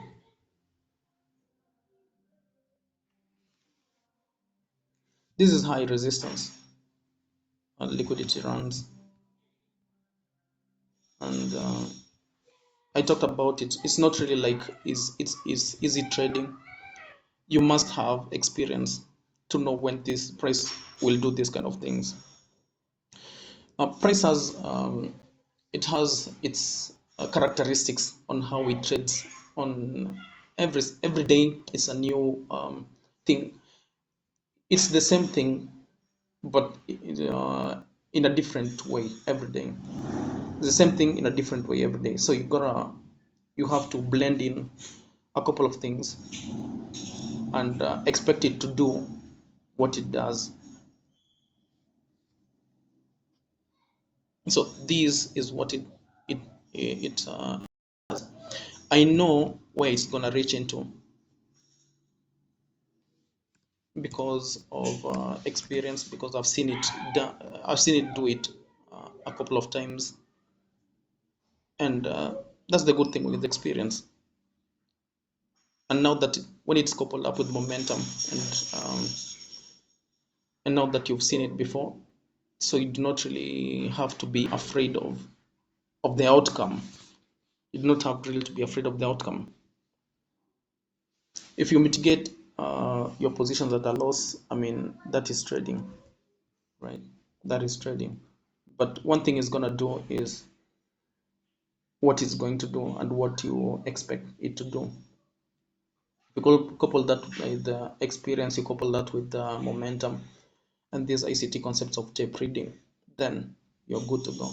This is high resistance liquidity runs, and I talked about it. It's not really like is easy trading. You must have experience to know when this price will do these kind of things. Price has it has its characteristics on how it trades. On every day is a new thing. It's the same thing, but in a different way every day. It's the same thing in a different way every day. So you have to blend in a couple of things and expect it to do what it does. So this is what it does. I know where it's gonna reach into because of experience, because I've seen it done. I've seen it do it a couple of times, and that's the good thing with experience. And now that when it's coupled up with momentum, and now that you've seen it before, so you do not really have to be afraid of the outcome. You do not have really to be afraid of the outcome. If you mitigate your positions at a loss, I mean, that is trading, right? That is trading. But one thing it's gonna do is what it's going to do and what you expect it to do. You couple that with the experience, you couple that with the momentum and these ICT concepts of tape reading, then you're good to go.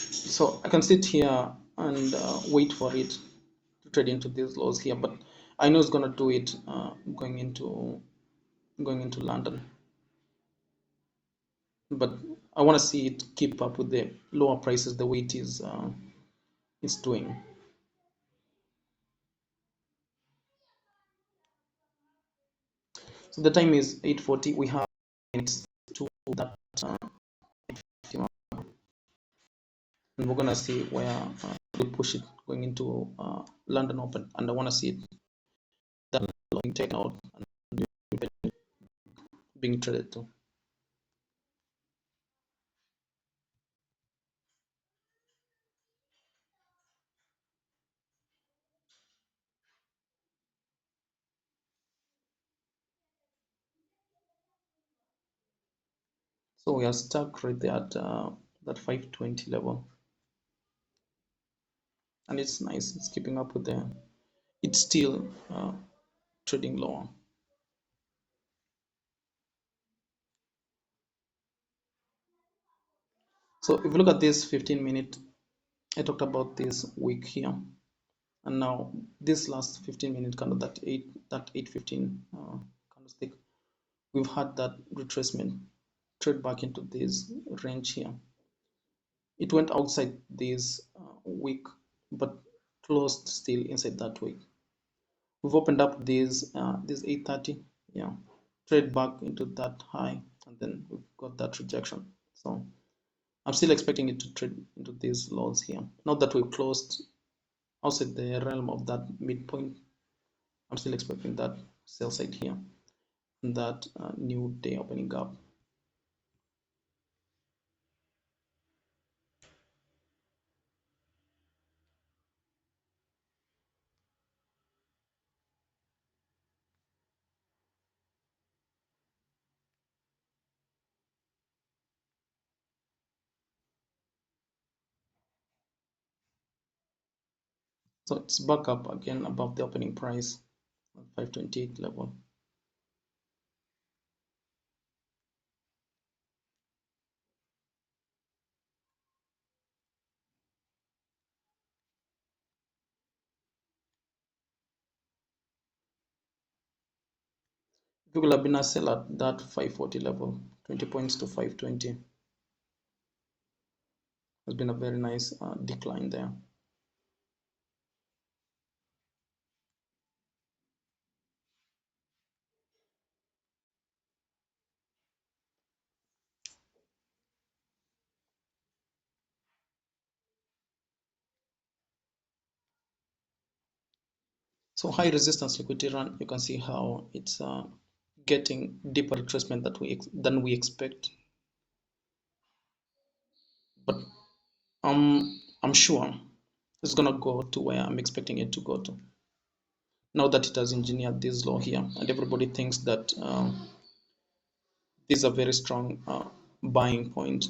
So I can sit here and wait for it to trade into these lows here, but I know it's gonna do it going into London. But I want to see it keep up with the lower prices the way it is it's doing. So the time is 8:40. We have minutes to that and we're gonna see where we push it going into London Open, and I want to see it that being taken out and being traded to. So we are stuck right there at that 520 level, and it's nice. It's keeping up with the. It's still trading lower. So if you look at this 15-minute, I talked about this week here, and now this last 15-minute candle, that 815 candlestick, we've had that retracement trade back into this range here. It went outside this week, but closed still inside that week. We've opened up this 830, yeah, trade back into that high, and then we've got that rejection. So I'm still expecting it to trade into these lows here. Now that we've closed outside the realm of that midpoint, I'm still expecting that sell side here and that new day opening up. So it's back up again above the opening price at 528 level. If you could have been a sell at that 540 level, 20 points to 520, has been a very nice decline there. So high resistance liquidity run, you can see how it's getting deeper retracement than we expect. But I'm sure it's gonna go to where I'm expecting it to go to. Now that it has engineered this low here, and everybody thinks that this is a very strong buying point,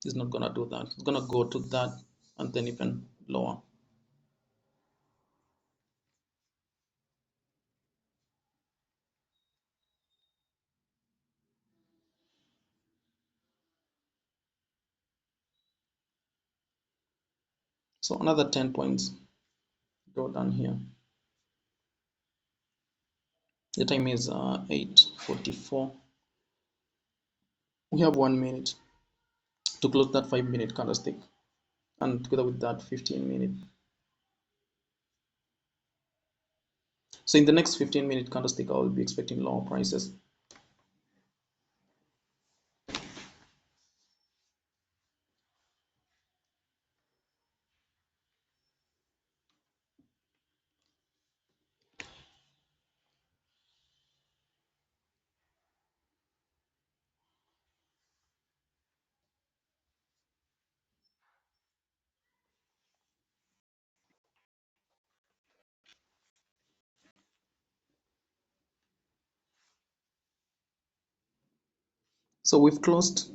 it's not gonna do that. It's gonna go to that and then even lower. So another 10 points go down here. The time is 8:44. We have 1 minute to close that 5-minute candlestick, and together with that 15-minute. So in the next 15-minute candlestick, I will be expecting lower prices. So we've closed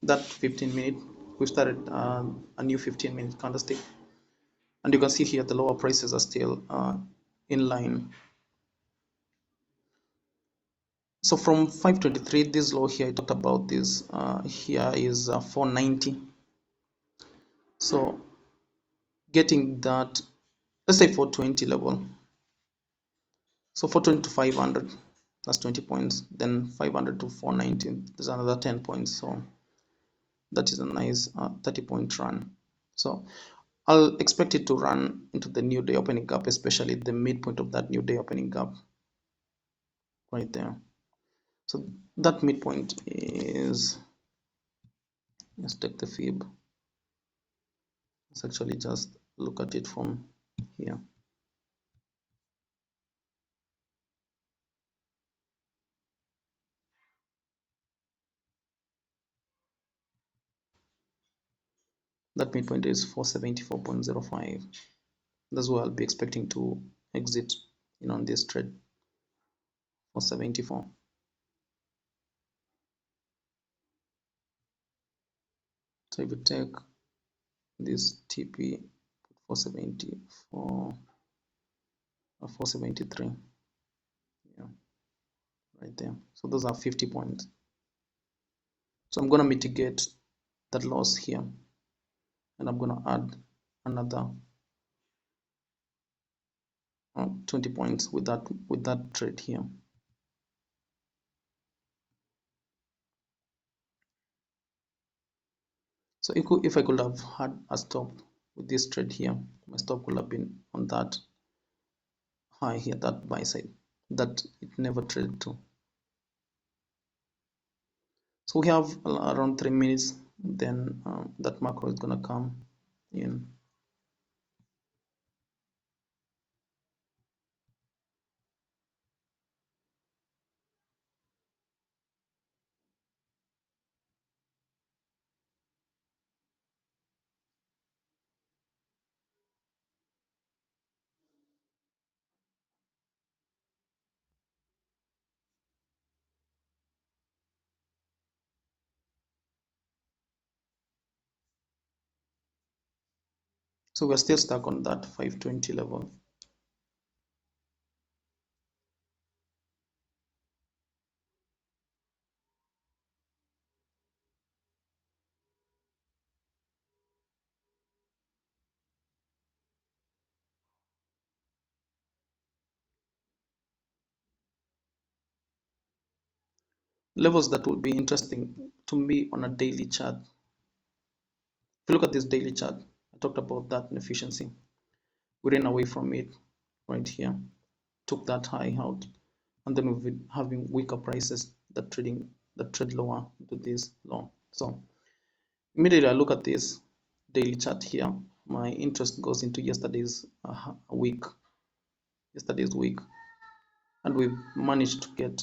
that 15-minute. We've started a new 15-minute candlestick, and you can see here the lower prices are still in line. So from 523, this low here, I talked about this. Here is 490. So getting that, let's say 420 level. So 420 to 500, that's 20 points. Then 500 to 490, there's another 10 points. So that is a nice 30-point run. So I'll expect it to run into the new day opening gap, especially the midpoint of that new day opening gap right there. So that midpoint is, let's take the fib. Let's actually just look at it from here. That midpoint is 474.05. That's where I'll be expecting to exit in on this trade, 474. So if you take this TP 474, 473, yeah, right there. So those are 50 points. So I'm going to mitigate that loss here, and I'm going to add another 20 points with that trade here. So if I could have had a stop with this trade here, my stop could have been on that high here, that buy side that it never traded to. So we have around 3 minutes, then that macro is gonna come in. So we're still stuck on that 520 level. Levels that will be interesting to me on a daily chart. If you look at this daily chart, I talked about that inefficiency. We ran away from it right here, took that high out, and then we've been having weaker prices that trade lower into this low. So immediately I look at this daily chart here, my interest goes into yesterday's week, and we've managed to get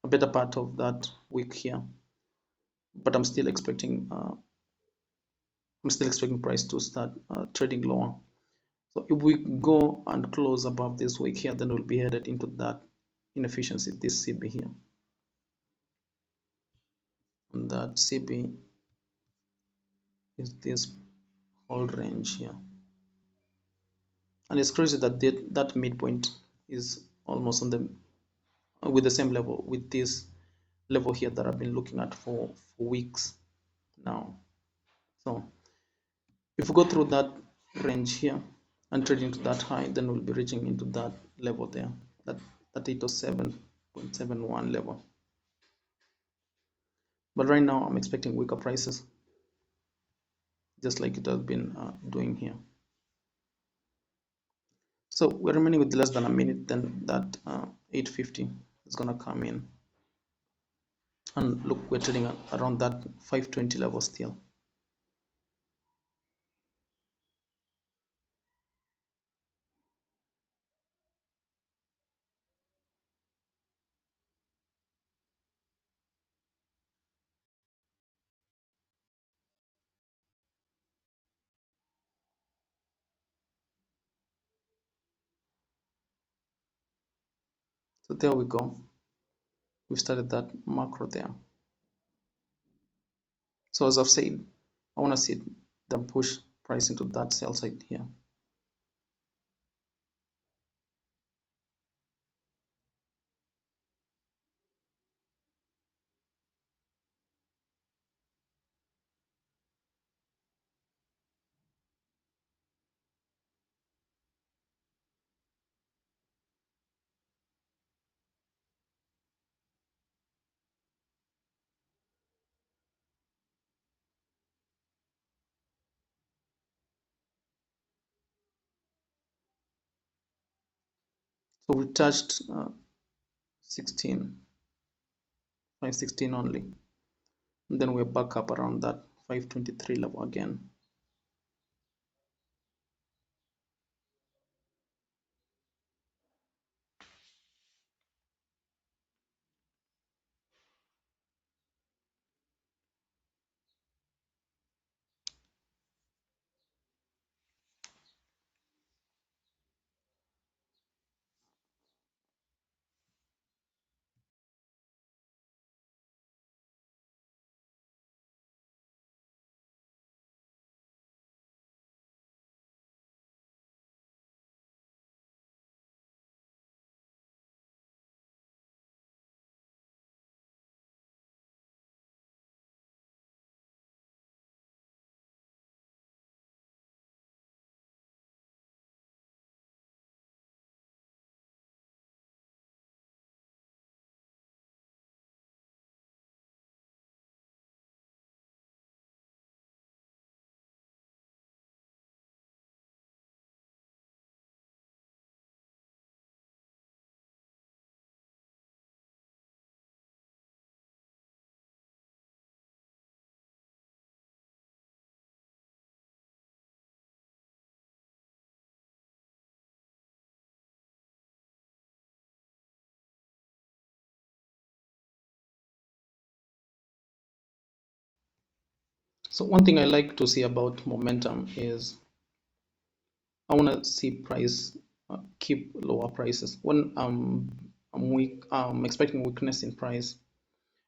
a better part of that week here. But I'm still expecting price to start trading lower. So if we go and close above this week here, then we'll be headed into that inefficiency, this CB here. And that CB is this whole range here. And it's crazy that that midpoint is almost on the with the same level with this level here that I've been looking at for weeks now. So if we go through that range here and trade into that high, then we'll be reaching into that level there, that 807.71 level. But right now I'm expecting weaker prices, just like it has been doing here. So we're remaining with less than a minute, then that 850 is gonna come in. And look, we're trading around that 520 level still. So there we go. We've started that macro there. So as I've said, I want to see them push price into that sell side here. So we touched 16, 516 only. And then we're back up around that 523 level again. So one thing I like to see about momentum is I want to see price keep lower prices. When I'm weak, I'm expecting weakness in price.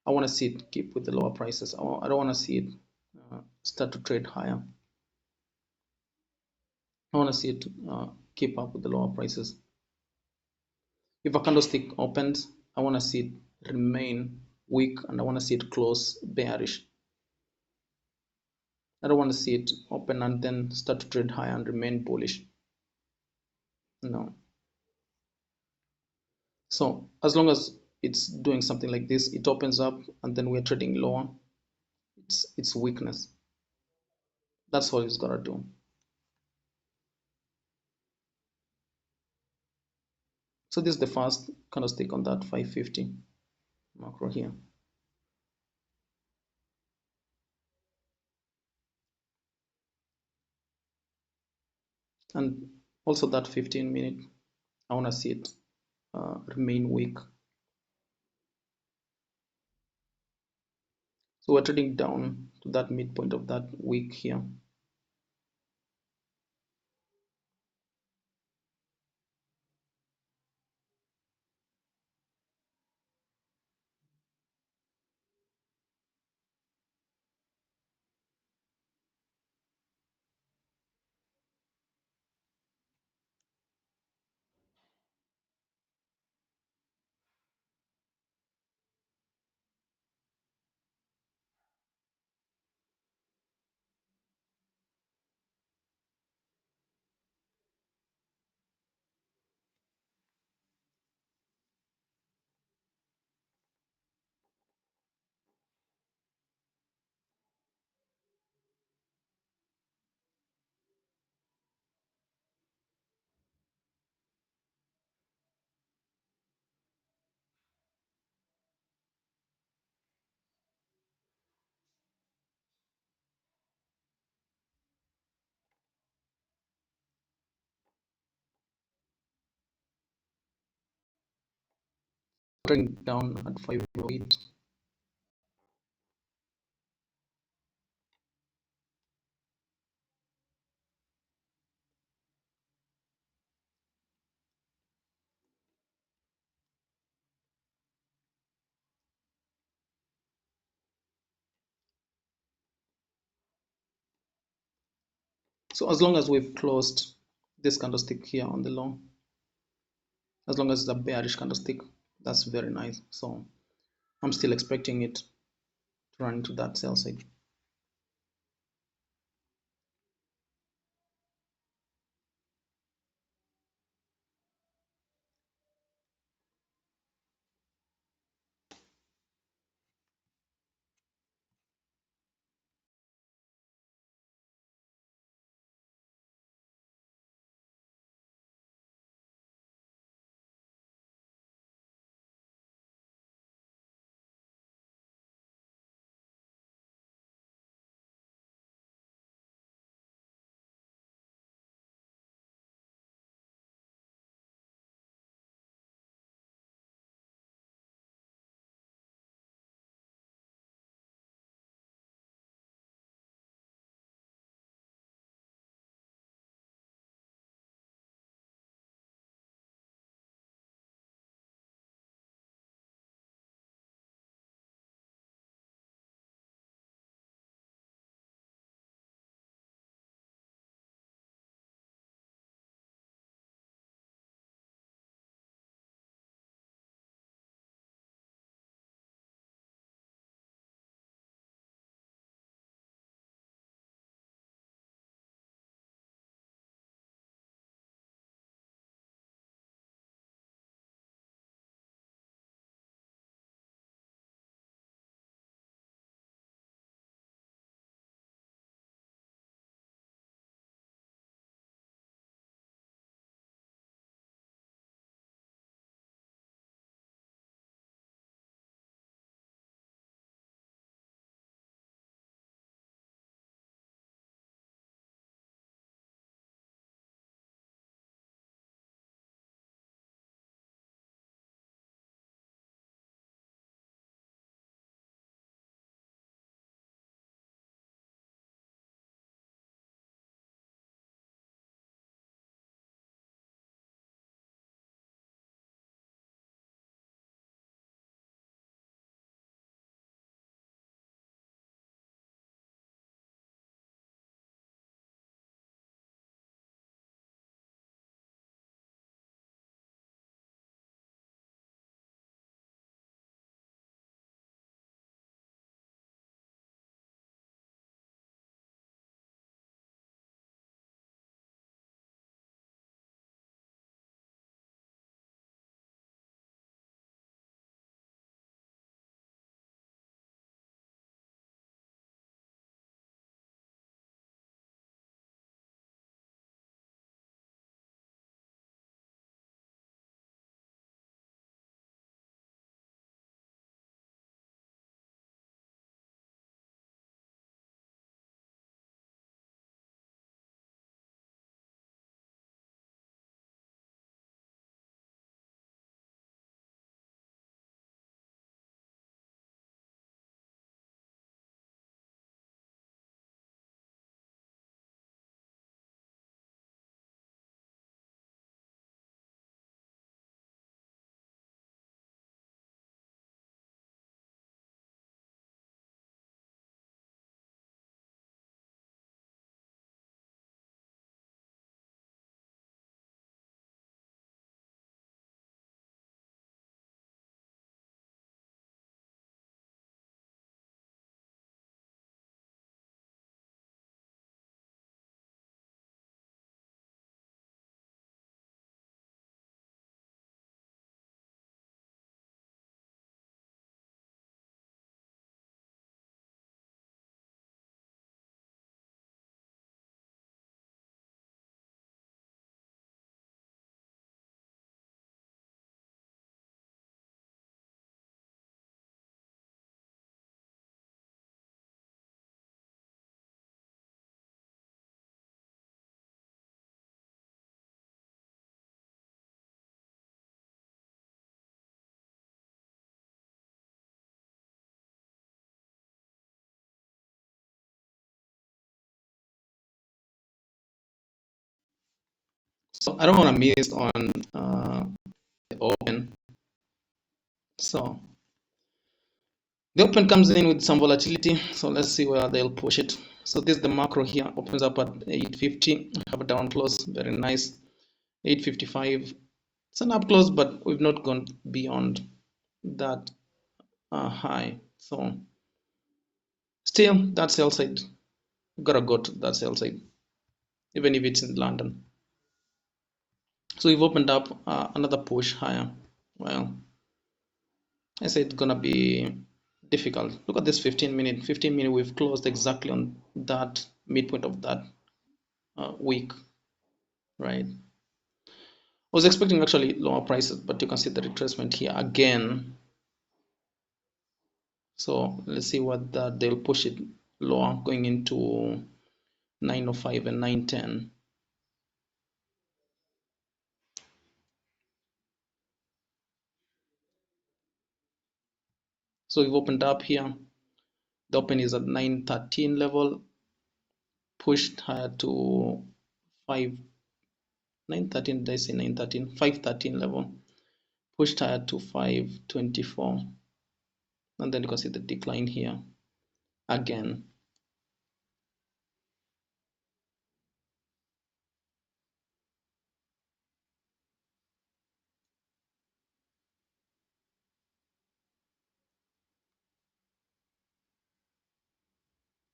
I want to see it keep with the lower prices. I don't want to see it start to trade higher. I want to see it keep up with the lower prices. If a candlestick opens, I want to see it remain weak and I want to see it close bearish. I don't want to see it open and then start to trade higher and remain bullish. No. So as long as it's doing something like this, it opens up and then we're trading lower. It's weakness. That's all it's gotta do. So this is the first candlestick on that 550 macro here. And also that 15-minute, I want to see it remain weak. So we're trading down to that midpoint of that week here. Trading down at 508. So as long as we've closed this candlestick here on the low, as long as it's a bearish candlestick, that's very nice. So I'm still expecting it to run into that sell side. So I don't want to miss on the open. So the open comes in with some volatility. So let's see where they'll push it. So this is the macro here, opens up at 850, have a down close, very nice. 855, it's an up close, but we've not gone beyond that high. So still, that sell side, gotta go to that sell side, even if it's in London. So we've opened up another push higher. Well, I say it's gonna be difficult. Look at this 15 minute. 15 minute, we've closed exactly on that midpoint of that week, right? I was expecting actually lower prices, but you can see the retracement here again. So let's see what they'll push it lower, going into 905 and 910. So we've opened up here. The open is at 913 level, pushed higher to 5 913. Did I say 913? 513 level, pushed higher to 524, and then you can see the decline here again.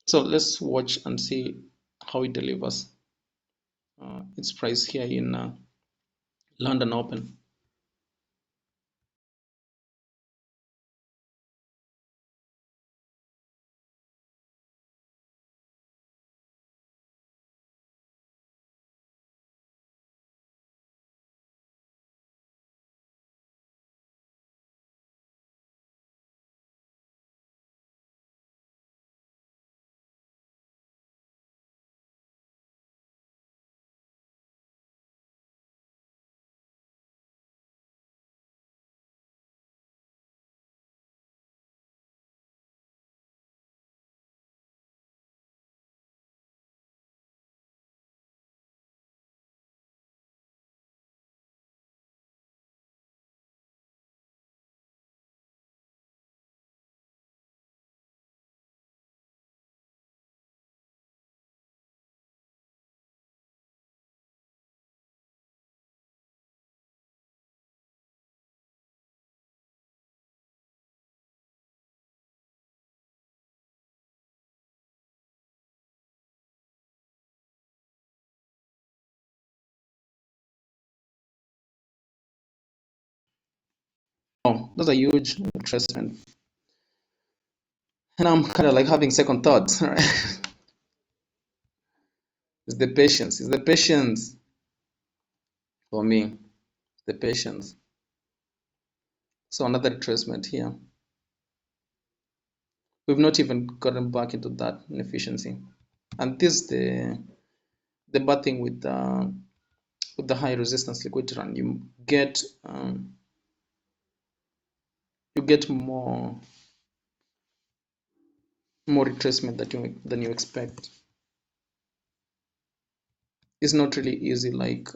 So let's watch and see how it delivers its price here in London Open. Oh, that's a huge retracement, and I'm kind of like having second thoughts. Right? It's the patience. It's the patience for me. The patience. So another retracement here. We've not even gotten back into that inefficiency, and this is the bad thing with the high resistance liquidity run. You get more retracement than you expect. It's not really easy like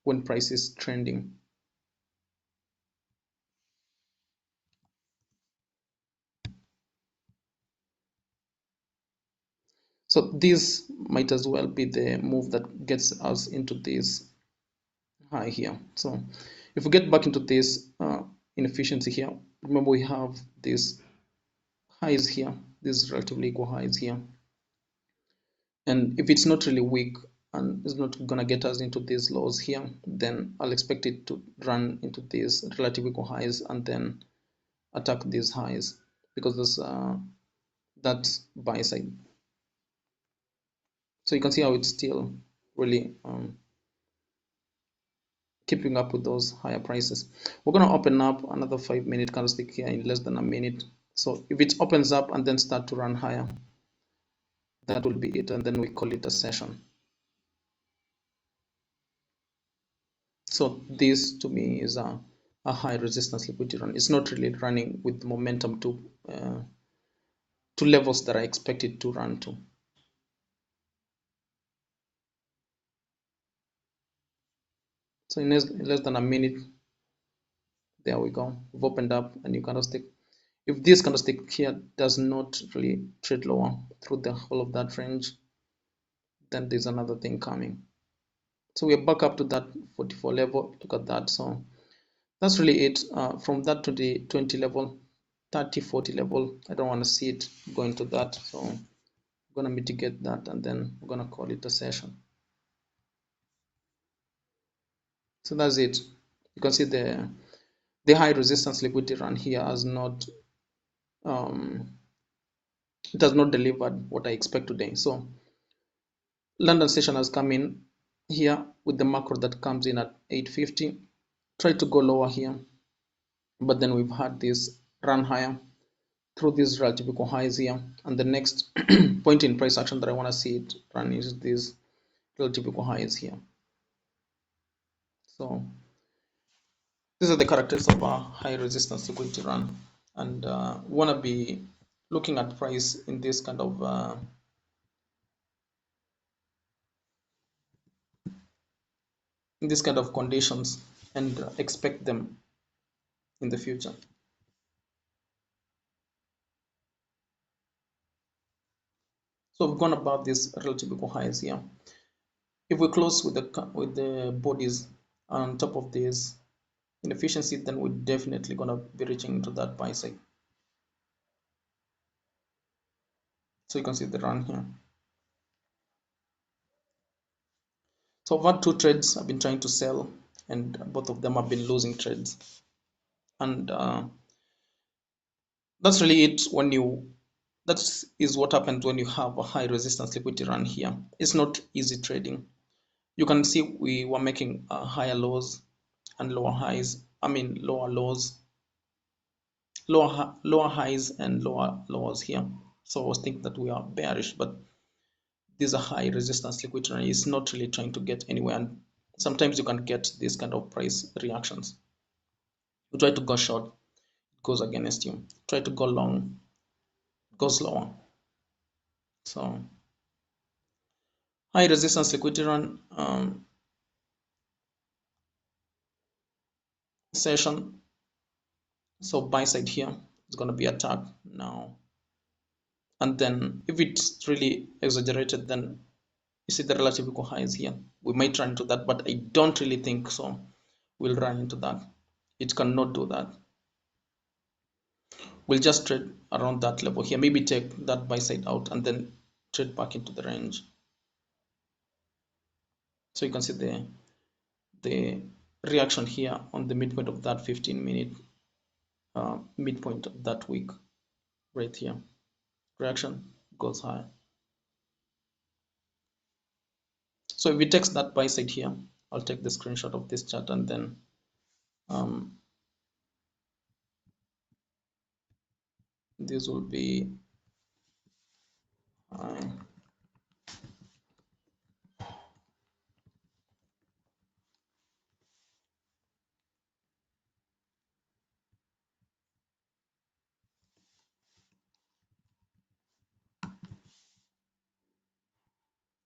when price is trending. So this might as well be the move that gets us into this high here. So if we get back into this inefficiency here, remember we have these highs here, these relatively equal highs here. And if it's not really weak and it's not gonna get us into these lows here, then I'll expect it to run into these relative equal highs and then attack these highs, because there's that buy side. So you can see how it's still really keeping up with those higher prices. We're going to open up another 5-minute candlestick here in less than a minute. So if it opens up and then start to run higher, that will be it, and then we call it a session. So this to me is a high resistance liquidity run. It's not really running with momentum to levels that I expect it to run to. So in less than a minute, there we go. We've opened up a new candlestick. If this candlestick here does not really trade lower through the whole of that range, then there's another thing coming. So we're back up to that 44 level. Look at that. So that's really it. From that to the 20 level, 30, 40 level, I don't want to see it going to that. So I'm going to mitigate that, and then we're going to call it a session. So that's it. You can see the high resistance liquidity run here has not it has not delivered what I expect today. So London session has come in here with the macro that comes in at 850. Try to go lower here, but then we've had this run higher through these relative equal highs here, and the next point in price action that I want to see it run is these relative equal highs here. So these are the characteristics of a high resistance liquidity run, and want to be looking at price in this kind of conditions, and expect them in the future. So we've gone above these relative equal highs here. If we close with the bodies on top of this inefficiency, then we're definitely gonna be reaching into that buy side. So you can see the run here. So I've had two trades I've been trying to sell, and both of them have been losing trades. And that's really it. That is what happens when you have a high resistance liquidity run here. It's not easy trading. You can see we were making higher lows and lower highs. I mean lower lows, lower highs and lower lows here. So I was thinking that we are bearish, but this is a high resistance liquidity run. It's not really trying to get anywhere, and sometimes you can get these kind of price reactions. You try to go short, it goes against you. Try to go long, it goes lower. So high resistance liquidity run session. So buy side here is going to be attacked now, and then if it's really exaggerated, then you see the relative equal highs here. We might run into that, but I don't really think so. We'll run into that. It cannot do that. We'll just trade around that level here. Maybe take that buy side out and then trade back into the range. So you can see the reaction here on the midpoint of that 15-minute midpoint of that week right here. Reaction goes higher. So if we take that buy side here, I'll take the screenshot of this chart, and then this will be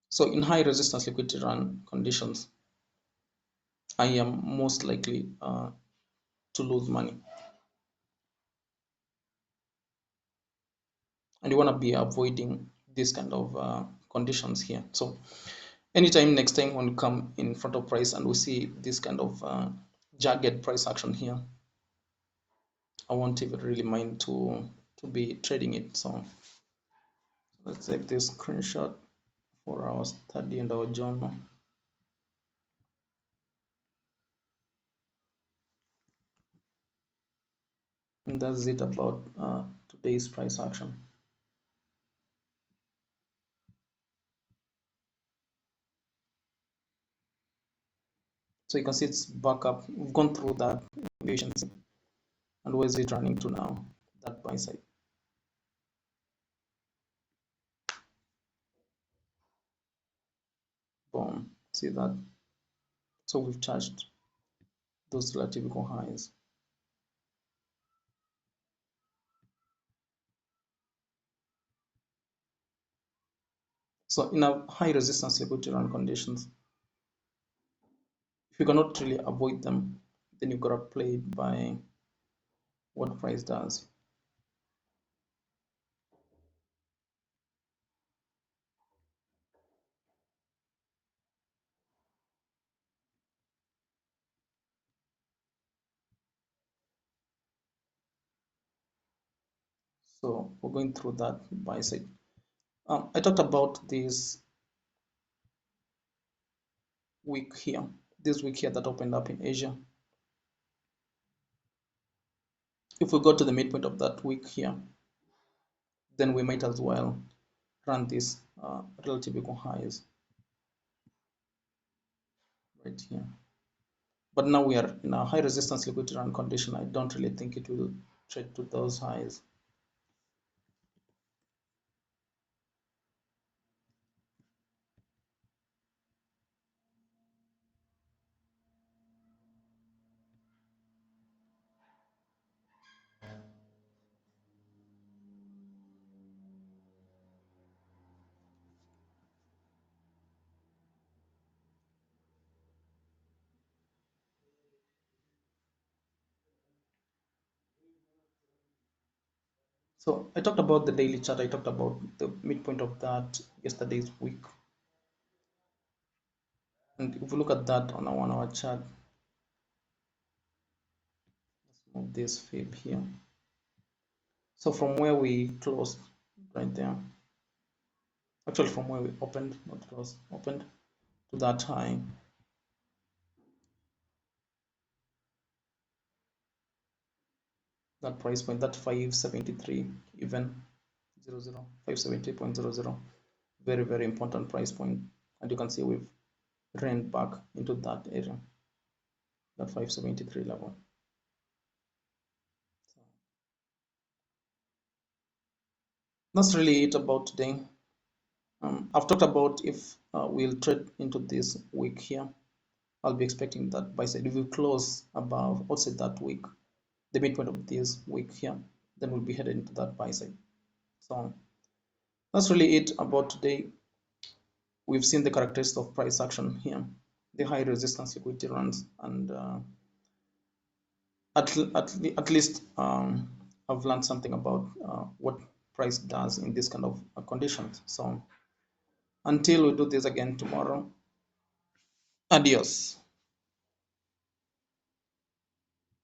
so in high resistance liquidity run conditions, I am most likely to lose money, and you want to be avoiding this kind of conditions here. So anytime next time when we come in front of price and we see this kind of jagged price action here, I won't even really mind to be trading it. So let's take this screenshot for our study and our journal. And that's it about today's price action. So you can see it's back up. We've gone through that efficiency. And where is it running to now? That buy side. Boom. See that? So we've charged those relative equal highs. So in a high resistance liquidity run conditions, if you cannot really avoid them, then you've got to play it by what price does. So we're going through that by side. I talked about week here, this week here that opened up in Asia. If we go to the midpoint of that week here, then we might as well run these relative equal highs right here. But now we are in a high resistance liquidity run condition. I don't really think it will trade to those highs. So I talked about the daily chart. I talked about the midpoint of that yesterday's week. And if we look at that on a 1 hour chart, let's move this fib here. So from where we closed right there, actually from where we opened, not closed, opened to that high, that price point, that 573 even 00 570.00, very very important price point. And you can see we've ran back into that area, that 573 level. So that's really it about today. I've talked about if we'll trade into this week here, I'll be expecting that buy side. If we close above outside that week, the midpoint of this week here, then we'll be headed into that buy side. So that's really it about today. We've seen the characteristics of price action here, the high resistance liquidity runs, and at least I've learned something about what price does in this kind of conditions. So until we do this again tomorrow, adios.